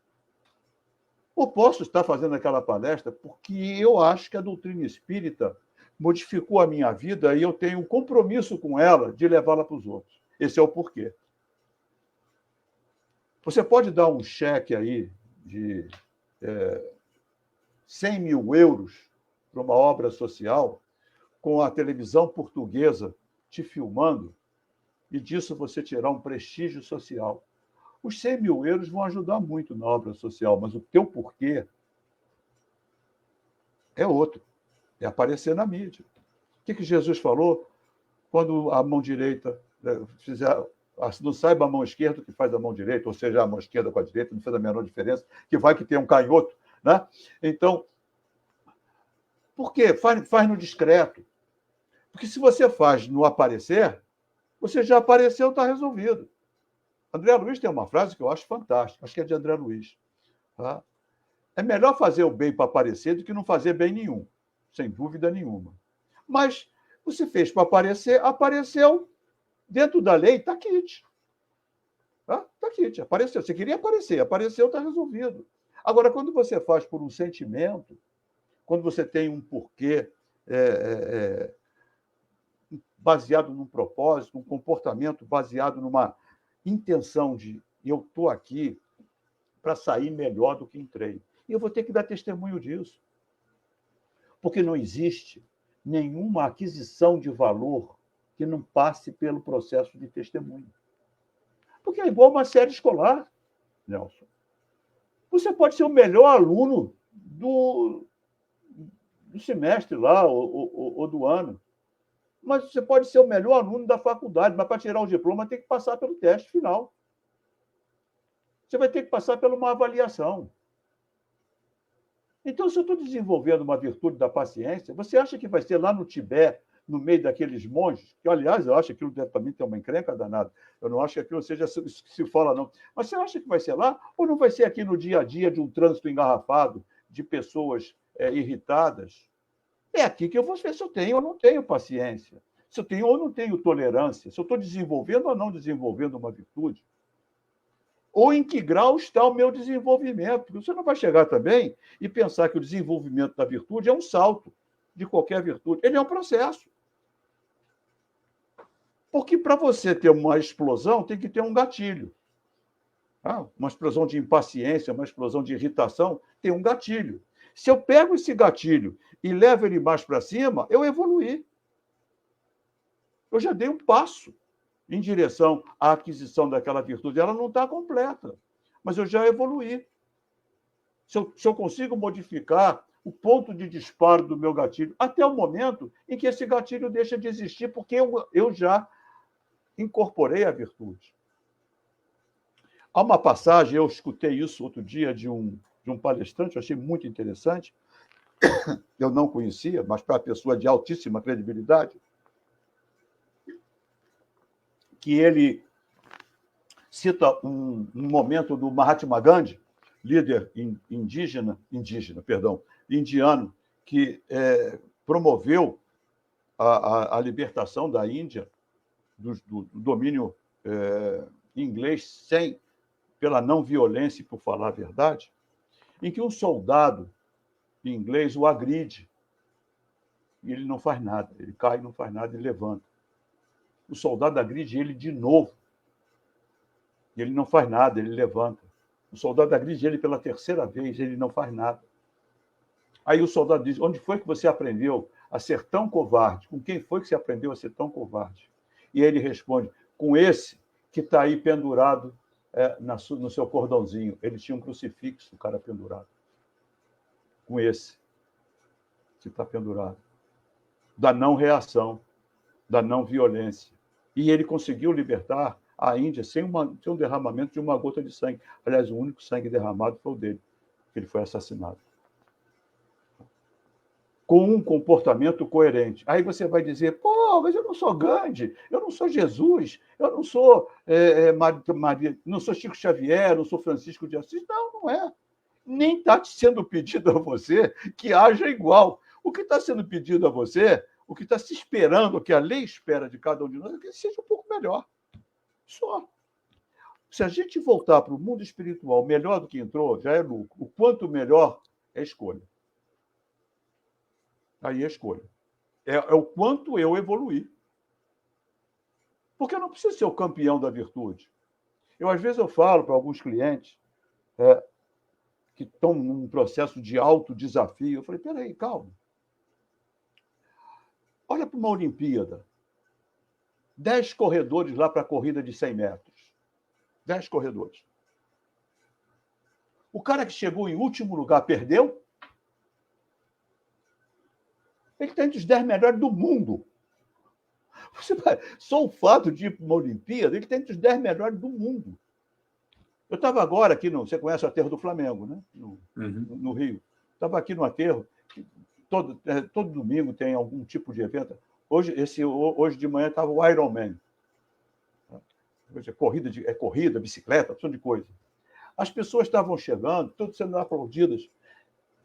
Ou posso estar fazendo aquela palestra porque eu acho que a doutrina espírita modificou a minha vida e eu tenho um compromisso com ela de levá-la para os outros. Esse é o porquê. Você pode dar um cheque aí de 100 mil euros para uma obra social com a televisão portuguesa te filmando e disso você tirar um prestígio social. Os 100 mil euros vão ajudar muito na obra social, mas o teu porquê é outro. É aparecer na mídia. O que Jesus falou? Quando a mão direita fizer... Não saiba a mão esquerda o que faz a mão direita, ou seja, a mão esquerda com a direita, não faz a menor diferença, que vai que tem um canhoto. Né? Então, por quê? Faz no discreto. Porque se você faz no aparecer, você já apareceu, está resolvido. André Luiz tem uma frase que eu acho fantástica, acho que é de André Luiz. Tá? É melhor fazer o bem para aparecer do que não fazer bem nenhum, sem dúvida nenhuma. Mas você fez para aparecer, apareceu dentro da lei, está quite. Está quite, apareceu. Você queria aparecer, apareceu, está resolvido. Agora, quando você faz por um sentimento, quando você tem um porquê baseado num propósito, um comportamento baseado numa intenção de eu estou aqui para sair melhor do que entrei. E eu vou ter que dar testemunho disso. Porque não existe nenhuma aquisição de valor que não passe pelo processo de testemunho. Porque é igual uma série escolar, Nelson. Você pode ser o melhor aluno do semestre lá, ou do ano. Mas você pode ser o melhor aluno da faculdade, mas para tirar o diploma tem que passar pelo teste final. Você vai ter que passar por uma avaliação. Então, se eu estou desenvolvendo uma virtude da paciência, você acha que vai ser lá no Tibete, no meio daqueles monges, que, aliás, eu acho que aquilo também tem uma encrenca danada. Eu não acho que aquilo seja isso que se fala, não. Mas você acha que vai ser lá ou não vai ser aqui no dia a dia de um trânsito engarrafado, de pessoas irritadas? É aqui que eu vou ver se eu tenho ou não tenho paciência, se eu tenho ou não tenho tolerância, se eu estou desenvolvendo ou não desenvolvendo uma virtude. Ou em que grau está o meu desenvolvimento. Porque você não vai chegar também e pensar que o desenvolvimento da virtude é um salto de qualquer virtude. Ele é um processo. Porque para você ter uma explosão, tem que ter um gatilho. Uma explosão de impaciência, uma explosão de irritação, tem um gatilho. Se eu pego esse gatilho e levo ele mais para cima, eu evoluí. Eu já dei um passo em direção à aquisição daquela virtude. Ela não está completa, mas eu já evoluí. Se eu consigo modificar o ponto de disparo do meu gatilho até o momento em que esse gatilho deixa de existir, porque eu já incorporei a virtude. Há uma passagem, eu escutei isso outro dia de um palestrante, eu achei muito interessante, eu não conhecia, mas para uma pessoa de altíssima credibilidade, que ele cita um momento do Mahatma Gandhi, líder indiano, que promoveu a libertação da Índia do domínio inglês pela não violência e por falar a verdade, em que um soldado inglês o agride e ele não faz nada, ele cai, não faz nada e levanta. O soldado agride ele de novo e ele não faz nada, ele levanta. O soldado agride ele pela terceira vez, ele não faz nada. Aí o soldado diz: onde foi que você aprendeu a ser tão covarde? Com quem foi que você aprendeu a ser tão covarde? E ele responde: com esse que está aí pendurado no seu cordãozinho. Ele tinha um crucifixo, o cara pendurado. Com esse que está pendurado. Da não reação, da não violência, E ele conseguiu libertar a Índia sem um derramamento de uma gota de sangue. Aliás, o único sangue derramado foi o dele, que ele foi assassinado. Com um comportamento coerente. Aí você vai dizer, pô, mas eu não sou Gandhi, eu não sou Jesus, eu não sou Maria, não sou Chico Xavier, não sou Francisco de Assis. Não, não é. Nem está sendo pedido a você que haja igual. O que está sendo pedido a você, o que está se esperando, o que a lei espera de cada um de nós, é que seja um pouco melhor. Só. Se a gente voltar para o mundo espiritual melhor do que entrou, já é lucro. O quanto melhor é escolha. Aí é escolha. É o quanto eu evoluir. Porque eu não preciso ser o campeão da virtude. Às vezes, eu falo para alguns clientes que estão num processo de autodesafio. Eu falei, peraí, calma. Olha para uma Olimpíada. 10 corredores lá para a corrida de 100 metros. 10 corredores. O cara que chegou em último lugar perdeu? Ele está entre os 10 melhores do mundo. Só o fato de ir para uma Olimpíada, ele está entre os 10 melhores do mundo. Eu estava agora aqui, você conhece o aterro do Flamengo, né? No Rio. Estava aqui no aterro, todo domingo tem algum tipo de evento. Hoje de manhã estava o Ironman. Corrida, bicicleta, tudo de coisa. As pessoas estavam chegando, todas sendo aplaudidas.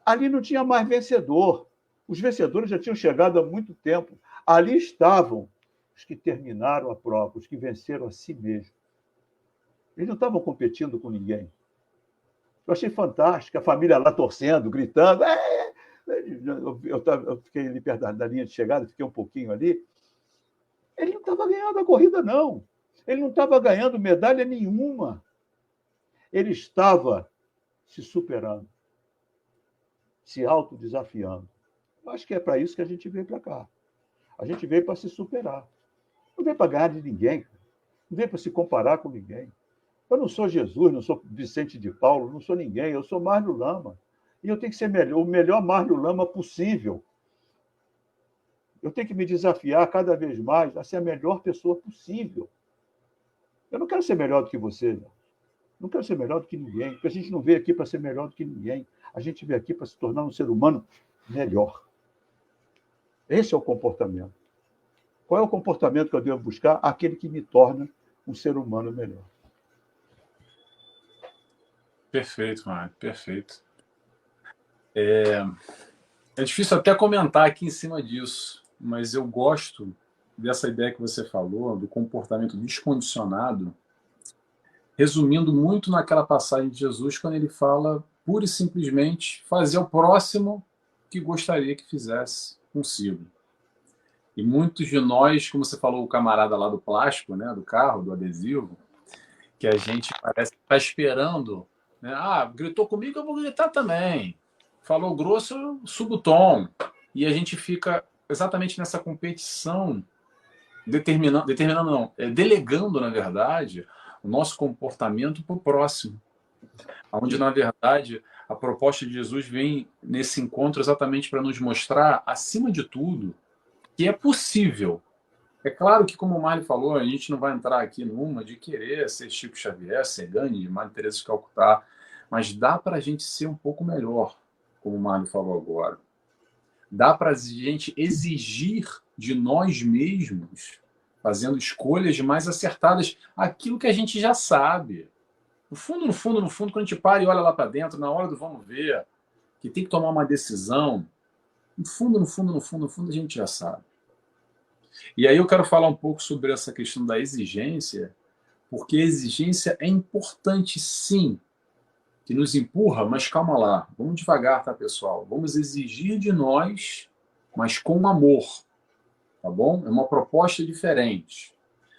Ali não tinha mais vencedor. Os vencedores já tinham chegado há muito tempo. Ali estavam os que terminaram a prova, os que venceram a si mesmos. Eles não estavam competindo com ninguém. Eu achei fantástico, a família lá torcendo, gritando. Eu fiquei ali perto da linha de chegada, fiquei um pouquinho ali. Ele não estava ganhando a corrida, não. Ele não estava ganhando medalha nenhuma. Ele estava se superando, se autodesafiando. Eu acho que é para isso que a gente veio para cá. A gente veio para se superar. Não veio para ganhar de ninguém. Não veio para se comparar com ninguém. Eu não sou Jesus, não sou Vicente de Paulo, não sou ninguém. Eu sou Márcio Lama. E eu tenho que ser o melhor Márcio Lama possível. Eu tenho que me desafiar cada vez mais a ser a melhor pessoa possível. Eu não quero ser melhor do que você. Não quero ser melhor do que ninguém. Porque a gente não veio aqui para ser melhor do que ninguém. A gente veio aqui para se tornar um ser humano melhor. Esse é o comportamento. Qual é o comportamento que eu devo buscar? Aquele que me torna um ser humano melhor. Perfeito, Mário, perfeito. É difícil até comentar aqui em cima disso, mas eu gosto dessa ideia que você falou, do comportamento descondicionado, resumindo muito naquela passagem de Jesus, quando ele fala, pura e simplesmente, fazer ao próximo que gostaria que fizesse consigo. E muitos de nós, como você falou, o camarada lá do plástico, né, do carro, do adesivo, que a gente parece que está esperando, né? Gritou comigo, eu vou gritar também. Falou grosso, eu subo o tom. E a gente fica exatamente nessa competição, delegando, na verdade, o nosso comportamento para o próximo. Onde, na verdade, a proposta de Jesus vem nesse encontro exatamente para nos mostrar, acima de tudo, que é possível. É claro que, como o Mário falou, a gente não vai entrar aqui numa de querer ser Chico Xavier, ser Gandhi, Madre Teresa de Calcutá, mas dá para a gente ser um pouco melhor, como o Mário falou agora. Dá para a gente exigir de nós mesmos, fazendo escolhas mais acertadas, aquilo que a gente já sabe. No fundo, quando a gente para e olha lá para dentro, na hora do vamos ver, que tem que tomar uma decisão, no fundo, a gente já sabe. E aí eu quero falar um pouco sobre essa questão da exigência, porque a exigência é importante, sim, que nos empurra, mas calma lá, vamos devagar, tá, pessoal? Vamos exigir de nós, mas com amor, tá bom? É uma proposta diferente.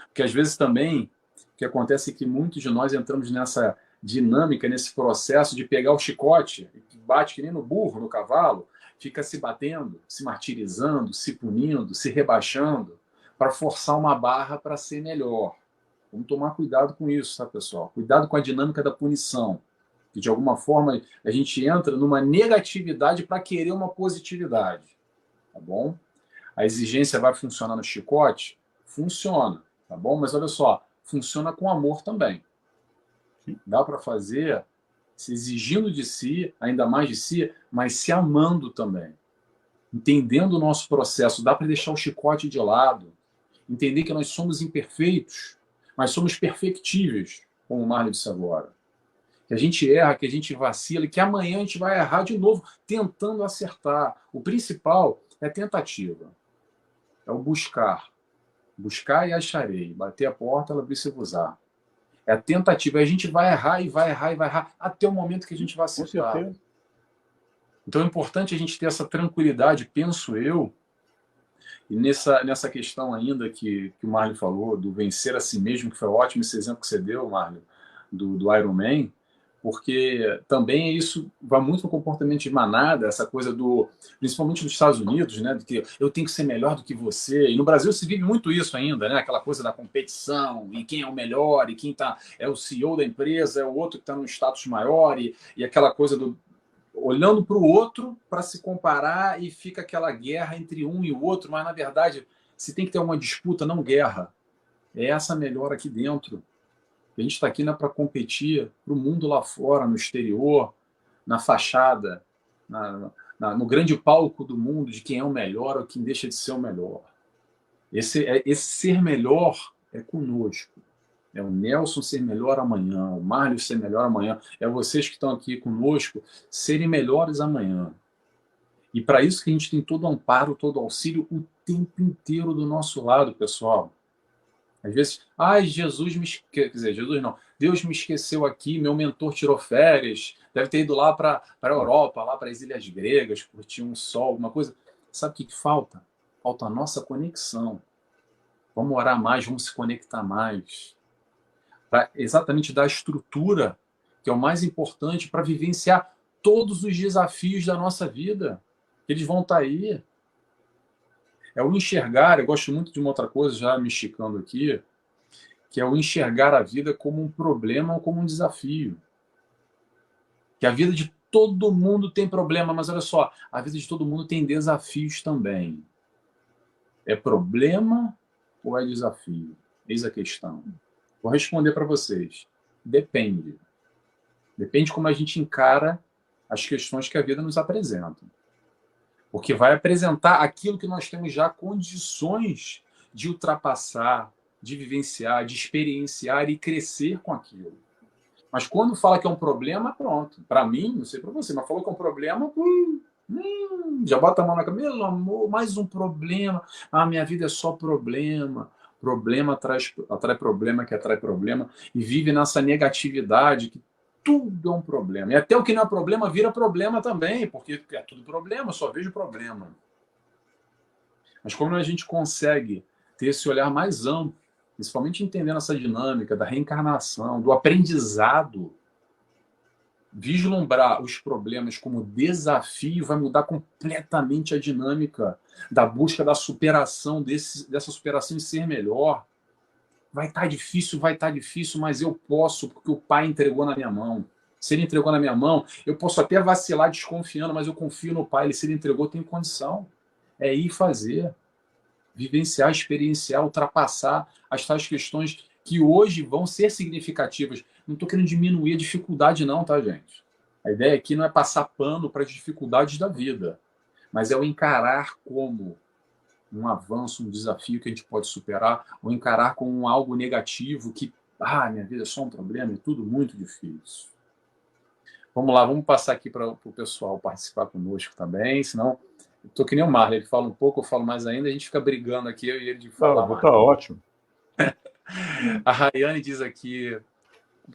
Porque às vezes também, o que acontece é que muitos de nós entramos nessa dinâmica, nesse processo de pegar o chicote, que bate que nem no burro, no cavalo, fica se batendo, se martirizando, se punindo, se rebaixando, para forçar uma barra para ser melhor. Vamos tomar cuidado com isso, tá, pessoal? Cuidado com a dinâmica da punição. Que, de alguma forma, a gente entra numa negatividade para querer uma positividade. Tá bom? A exigência vai funcionar no chicote? Funciona. tá bom? Mas olha só, funciona com amor também. Dá para fazer se exigindo de si, ainda mais de si, mas se amando também. Entendendo o nosso processo, dá para deixar o chicote de lado, entender que nós somos imperfeitos, mas somos perfectíveis, como o Marley disse agora. Que a gente erra, que a gente vacila e que amanhã a gente vai errar de novo, tentando acertar. O principal é a tentativa, é o buscar. Buscar e acharei. Bater a porta, ela se usar. É a tentativa. A gente vai errar e vai errar e vai errar até o momento que a gente vai acertar. Com certeza. Então é importante a gente ter essa tranquilidade, penso eu, e nessa questão ainda que o Marley falou, do vencer a si mesmo, que foi ótimo esse exemplo que você deu, Marley, do Iron Man, porque também isso vai muito no comportamento de manada, essa coisa principalmente dos Estados Unidos, né, de que eu tenho que ser melhor do que você. E no Brasil se vive muito isso ainda, né, aquela coisa da competição, e quem é o melhor, e quem é o CEO da empresa, é o outro que está num status maior, e aquela coisa olhando para o outro para se comparar e fica aquela guerra entre um e o outro, mas na verdade se tem que ter uma disputa, não guerra. É essa melhor aqui dentro. A gente está aqui para competir para o mundo lá fora, no exterior, na fachada, no grande palco do mundo, de quem é o melhor ou quem deixa de ser o melhor. Esse ser melhor é conosco. É o Nelson ser melhor amanhã, o Marley ser melhor amanhã. É vocês que estão aqui conosco serem melhores amanhã. E para isso que a gente tem todo o amparo, todo o auxílio o tempo inteiro do nosso lado, pessoal. Às vezes, Jesus me esqueceu, quer dizer, Jesus não, Deus me esqueceu aqui, meu mentor tirou férias, deve ter ido lá para a Europa, lá para as Ilhas Gregas, curtir um sol, alguma coisa. Sabe o que falta? Falta a nossa conexão. Vamos orar mais, vamos se conectar mais. Para exatamente dar a estrutura, que é o mais importante, para vivenciar todos os desafios da nossa vida. Eles vão estar aí. É o enxergar, eu gosto muito de uma outra coisa, já me esticando aqui, que é o enxergar a vida como um problema ou como um desafio. Que a vida de todo mundo tem problema, mas olha só, a vida de todo mundo tem desafios também. É problema ou é desafio? Eis a questão. Vou responder para vocês. Depende. Depende como a gente encara as questões que a vida nos apresenta. Porque vai apresentar aquilo que nós temos já condições de ultrapassar, de vivenciar, de experienciar e crescer com aquilo. Mas quando fala que é um problema, pronto. Para mim, não sei para você, mas falou que é um problema, já bota a mão na cabeça, meu amor, mais um problema. Minha vida é só problema. Problema atrai problema, que atrai problema. E vive nessa negatividade que tudo é um problema. E até o que não é problema vira problema também, porque é tudo problema, eu só vejo problema. Mas como a gente consegue ter esse olhar mais amplo, principalmente entendendo essa dinâmica da reencarnação, do aprendizado, vislumbrar os problemas como desafio vai mudar completamente a dinâmica da busca da superação, dessa superação e ser melhor. Vai estar difícil, mas eu posso, porque o Pai entregou na minha mão. Se ele entregou na minha mão, eu posso até vacilar desconfiando, mas eu confio no Pai. Se ele entregou, eu tenho condição. É ir fazer, vivenciar, experienciar, ultrapassar as tais questões que hoje vão ser significativas. Não estou querendo diminuir a dificuldade não, tá, gente? A ideia aqui não é passar pano para as dificuldades da vida, mas é o encarar como um avanço, um desafio que a gente pode superar, ou encarar como algo negativo que, minha vida é só um problema, é tudo muito difícil. Vamos lá, vamos passar aqui para o pessoal participar conosco também, senão eu tô que nem o Marley, ele fala um pouco, eu falo mais ainda, a gente fica brigando aqui, eu e ele de falar mais. Tá ótimo. A Rayane diz aqui,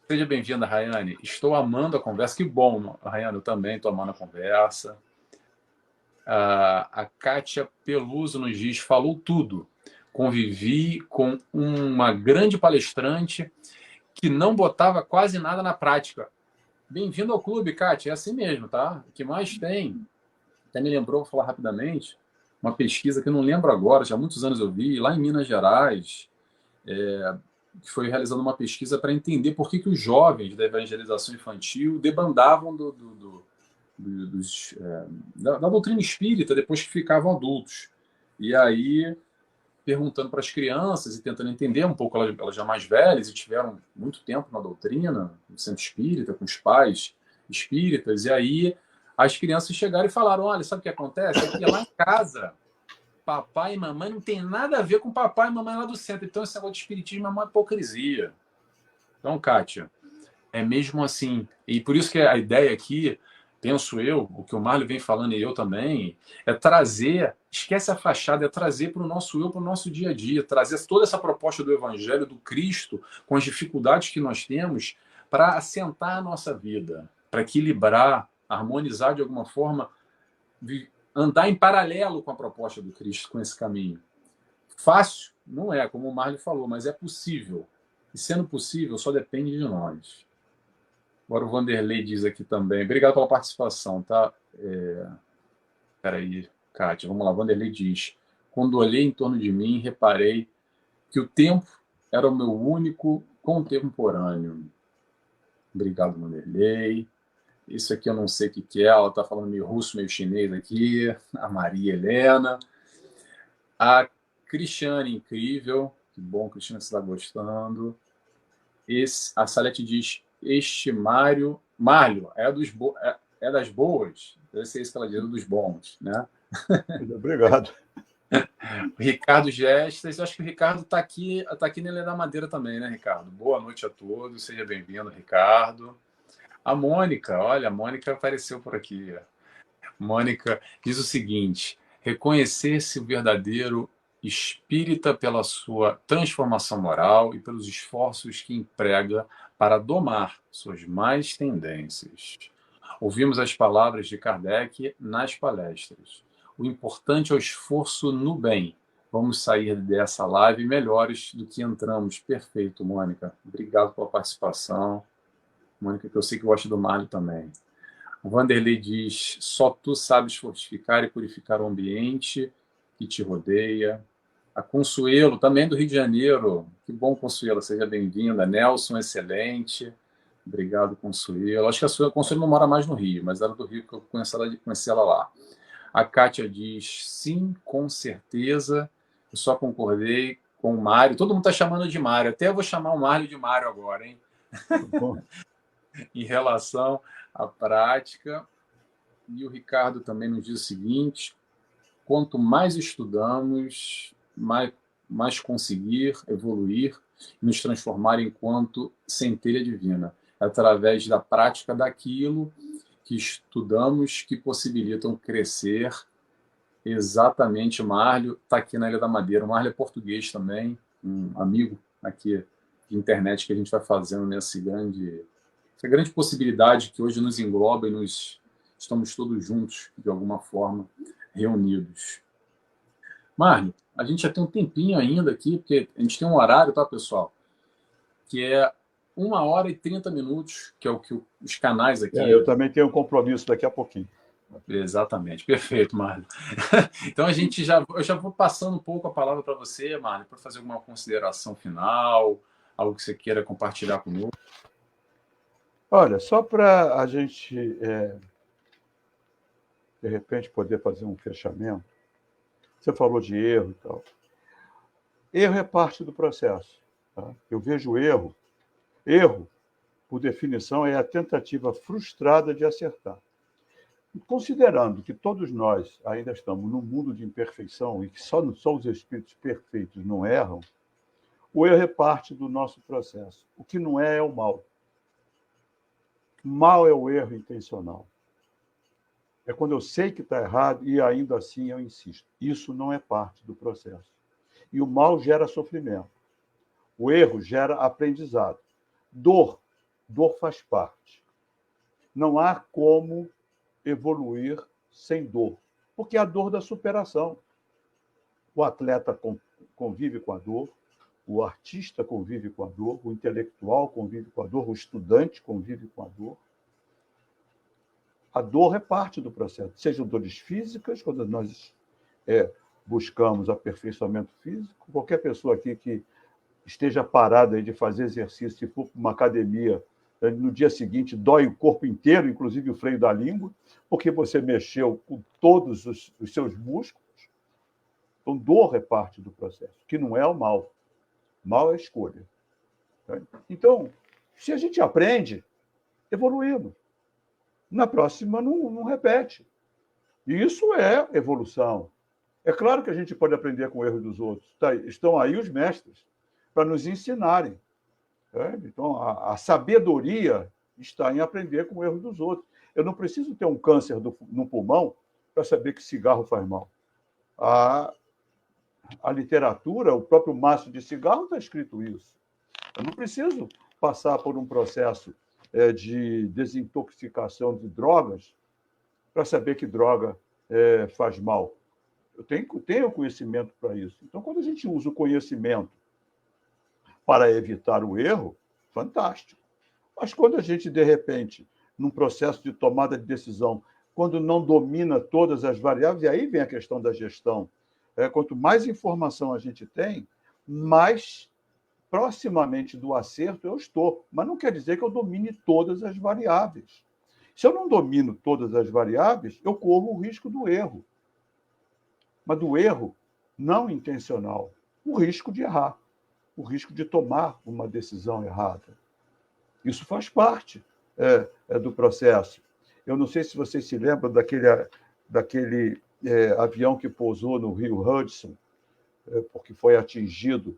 seja bem-vinda, Rayane, estou amando a conversa, que bom, Rayane, eu também estou amando a conversa. A Kátia Peluso nos diz, falou tudo. Convivi com uma grande palestrante que não botava quase nada na prática. Bem-vindo ao clube, Kátia, é assim mesmo, tá? O que mais tem? Até me lembrou, vou falar rapidamente, uma pesquisa que eu não lembro agora, já há muitos anos eu vi, lá em Minas Gerais, que foi realizando uma pesquisa para entender por que os jovens da evangelização infantil debandavam da doutrina espírita depois que ficavam adultos. E aí perguntando para as crianças e tentando entender um pouco, elas já mais velhas e tiveram muito tempo na doutrina, no centro espírita, com os pais espíritas, e aí as crianças chegaram e falaram, olha, sabe o que acontece? É que lá em casa, papai e mamãe não tem nada a ver com papai e mamãe lá do centro, então esse negócio de espiritismo é uma hipocrisia. Então, Kátia, é mesmo assim, e por isso que a ideia aqui, penso eu, o que o Marlio vem falando e eu também, é trazer, esquece a fachada, é trazer para o nosso eu, para o nosso dia a dia, trazer toda essa proposta do Evangelho, do Cristo, com as dificuldades que nós temos, para assentar a nossa vida, para equilibrar, harmonizar de alguma forma, andar em paralelo com a proposta do Cristo, com esse caminho. Fácil? Não é, como o Marlio falou, mas é possível. E sendo possível, só depende de nós. Agora o Vanderlei diz aqui também. Obrigado pela participação, tá? Peraí, Kátia, vamos lá. Vanderlei diz: quando olhei em torno de mim, reparei que o tempo era o meu único contemporâneo. Obrigado, Vanderlei. Isso aqui eu não sei o que é. Ela está falando meio russo, meio chinês aqui. A Maria Helena. A Cristiane, incrível. Que bom, Cristiane, você está gostando. A Salete diz: este Mário é das boas. Deve ser isso que ela diz, dos bons, né? Obrigado. O Ricardo Gestas, acho que o Ricardo está aqui na Ilha da Madeira também, né, Ricardo? Boa noite a todos, seja bem-vindo, Ricardo. A Mônica, olha, a Mônica apareceu por aqui. Mônica diz o seguinte: reconhecer-se o verdadeiro espírita pela sua transformação moral e pelos esforços que emprega para domar suas más tendências. Ouvimos as palavras de Kardec nas palestras. O importante é o esforço no bem. Vamos sair dessa live melhores do que entramos. Perfeito, Mônica. Obrigado pela participação. Mônica, que eu sei que gosta do Mário também. O Vanderlei diz: só tu sabes fortificar e purificar o ambiente que te rodeia. A Consuelo, também do Rio de Janeiro. Que bom, Consuelo, seja bem-vinda. Nelson, excelente. Obrigado, Consuelo. Acho que a Consuelo não mora mais no Rio, mas era do Rio que eu conheci ela lá. A Kátia diz: sim, com certeza. Eu só concordei com o Mário. Todo mundo está chamando de Mário. Até eu vou chamar o Mário de Mário agora, hein? Em relação à prática. E o Ricardo também nos diz o seguinte: quanto mais estudamos, mais conseguir evoluir e nos transformar enquanto centelha divina, através da prática daquilo que estudamos, que possibilitam crescer. Exatamente, o Márlio está aqui na Ilha da Madeira. O Márlio é português também, um amigo aqui de internet que a gente vai fazendo essa grande possibilidade que hoje nos engloba e estamos todos juntos, de alguma forma, reunidos. Márlio, a gente já tem um tempinho ainda aqui, porque a gente tem um horário, tá, pessoal? Que é 1h30, que é o que os canais aqui... Eu também tenho um compromisso daqui a pouquinho. Exatamente, perfeito, Márlio. Então eu já vou passando um pouco a palavra para você, Márlio, para fazer alguma consideração final, algo que você queira compartilhar conosco. Olha, só para a gente, de repente, poder fazer um fechamento, você falou de erro e tal. Erro é parte do processo. Tá? Eu vejo erro, por definição, é a tentativa frustrada de acertar. Considerando que todos nós ainda estamos num mundo de imperfeição e que só os espíritos perfeitos não erram, o erro é parte do nosso processo. O que não é o mal. Mal é o erro intencional. É quando eu sei que está errado e ainda assim eu insisto. Isso não é parte do processo. E o mal gera sofrimento. O erro gera aprendizado. Dor faz parte. Não há como evoluir sem dor, porque é a dor da superação. O atleta convive com a dor, o artista convive com a dor, o intelectual convive com a dor, o estudante convive com a dor. A dor é parte do processo, sejam dores físicas, quando nós buscamos aperfeiçoamento físico, qualquer pessoa aqui que esteja parada de fazer exercício e for para uma academia, no dia seguinte dói o corpo inteiro, inclusive o freio da língua, porque você mexeu com todos os seus músculos. Então, dor é parte do processo, que não é o mal. Mal é a escolha. Então, se a gente aprende, evoluímos. Na próxima, não repete. E isso é evolução. É claro que a gente pode aprender com o erro dos outros. Estão aí os mestres para nos ensinarem. Então, a sabedoria está em aprender com o erro dos outros. Eu não preciso ter um câncer no pulmão para saber que cigarro faz mal. A literatura, o próprio maço de cigarro está escrito isso. Eu não preciso passar por um processo de desintoxicação de drogas para saber que droga faz mal. Eu tenho conhecimento para isso. Então, quando a gente usa o conhecimento para evitar o erro, fantástico. Mas quando a gente, de repente, num processo de tomada de decisão, quando não domina todas as variáveis, e aí vem a questão da gestão. Quanto mais informação a gente tem, mais proximamente do acerto eu estou. Mas não quer dizer que eu domine todas as variáveis. Se eu não domino todas as variáveis, eu corro o risco do erro. Mas do erro não intencional, o risco de errar, o risco de tomar uma decisão errada. Isso faz parte do processo. Eu não sei se vocês se lembram daquele avião que pousou no Rio Hudson, porque foi atingido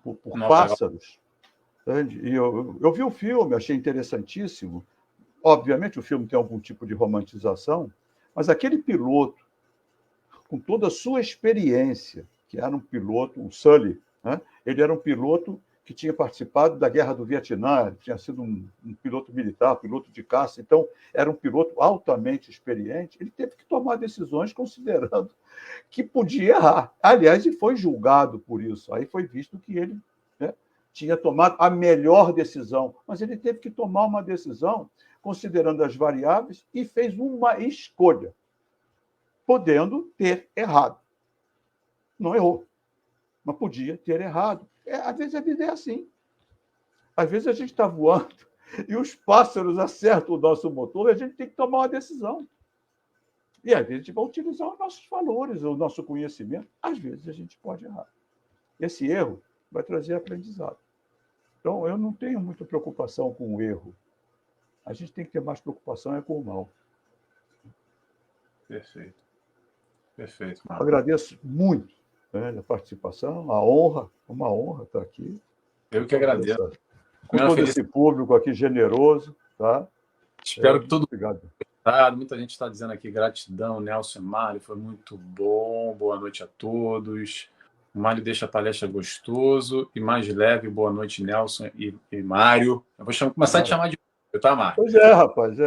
por pássaros. E eu vi o filme, achei interessantíssimo. Obviamente, o filme tem algum tipo de romantização, mas aquele piloto, com toda a sua experiência, que era um piloto, um Sully, ele era um piloto que tinha participado da Guerra do Vietnã, tinha sido um piloto militar, piloto de caça, então era um piloto altamente experiente, ele teve que tomar decisões considerando que podia errar. Aliás, e foi julgado por isso. Aí foi visto que ele tinha tomado a melhor decisão, mas ele teve que tomar uma decisão considerando as variáveis e fez uma escolha, podendo ter errado. Não errou, mas podia ter errado. Às vezes a vida é assim. Às vezes a gente está voando e os pássaros acertam o nosso motor e a gente tem que tomar uma decisão. E às vezes a gente vai utilizar os nossos valores, o nosso conhecimento. Às vezes a gente pode errar. Esse erro vai trazer aprendizado. Então, eu não tenho muita preocupação com o erro. A gente tem que ter mais preocupação com o mal. Perfeito. Perfeito. Agradeço muito a participação, a honra, uma honra estar aqui. Eu que agradeço. Com todo esse público aqui generoso. Tá? Espero que todo Obrigado. Muita gente está dizendo aqui gratidão, Nelson e Mário, foi muito bom. Boa noite a todos. O Mário deixa a palestra gostoso e mais leve. Boa noite, Nelson e Mário. Eu vou começar a te chamar de Mário, tá, Mário? Pois Rapaz,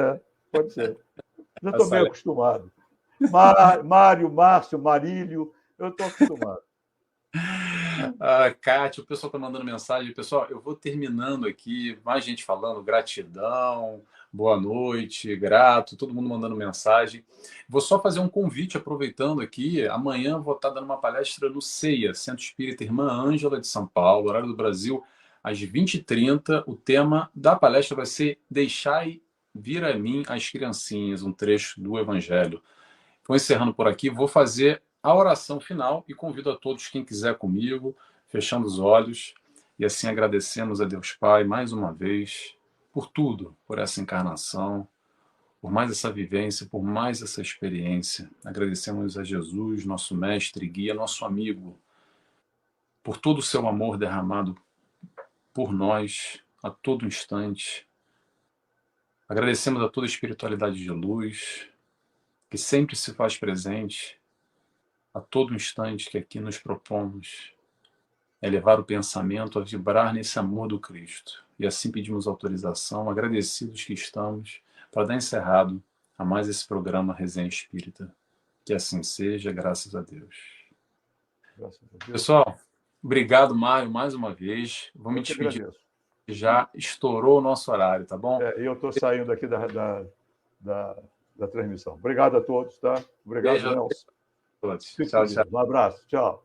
pode ser. Já estou bem acostumado. Mário, Márcio, Marílio, eu estou acostumado. Kátia, o pessoal está mandando mensagem. Pessoal, eu vou terminando aqui, mais gente falando, gratidão, boa noite, grato, todo mundo mandando mensagem. Vou só fazer um convite, aproveitando aqui, amanhã vou estar dando uma palestra no CEIA, Centro Espírita Irmã Ângela de São Paulo, horário do Brasil, às 20h30. O tema da palestra vai ser Deixai vir a mim as criancinhas, um trecho do Evangelho. Vou encerrando por aqui, vou fazer a oração final e convido a todos, quem quiser comigo, fechando os olhos, e assim agradecemos a Deus Pai mais uma vez por tudo, por essa encarnação, por mais essa vivência, por mais essa experiência. Agradecemos a Jesus, nosso mestre, guia, nosso amigo, por todo o seu amor derramado por nós a todo instante. Agradecemos a toda a espiritualidade de luz, que sempre se faz presente a todo instante que aqui nos propomos levar o pensamento a vibrar nesse amor do Cristo. E assim pedimos autorização, agradecidos que estamos, para dar encerrado a mais esse programa Resenha Espírita. Que assim seja, graças a Deus. Graças a Deus. Pessoal, obrigado, Mário, mais uma vez. Vou me despedir. Já estourou o nosso horário, tá bom? Eu estou saindo aqui da transmissão. Obrigado a todos, tá? Obrigado, Nelson. Todos. Tchau, tchau. Um abraço. Tchau.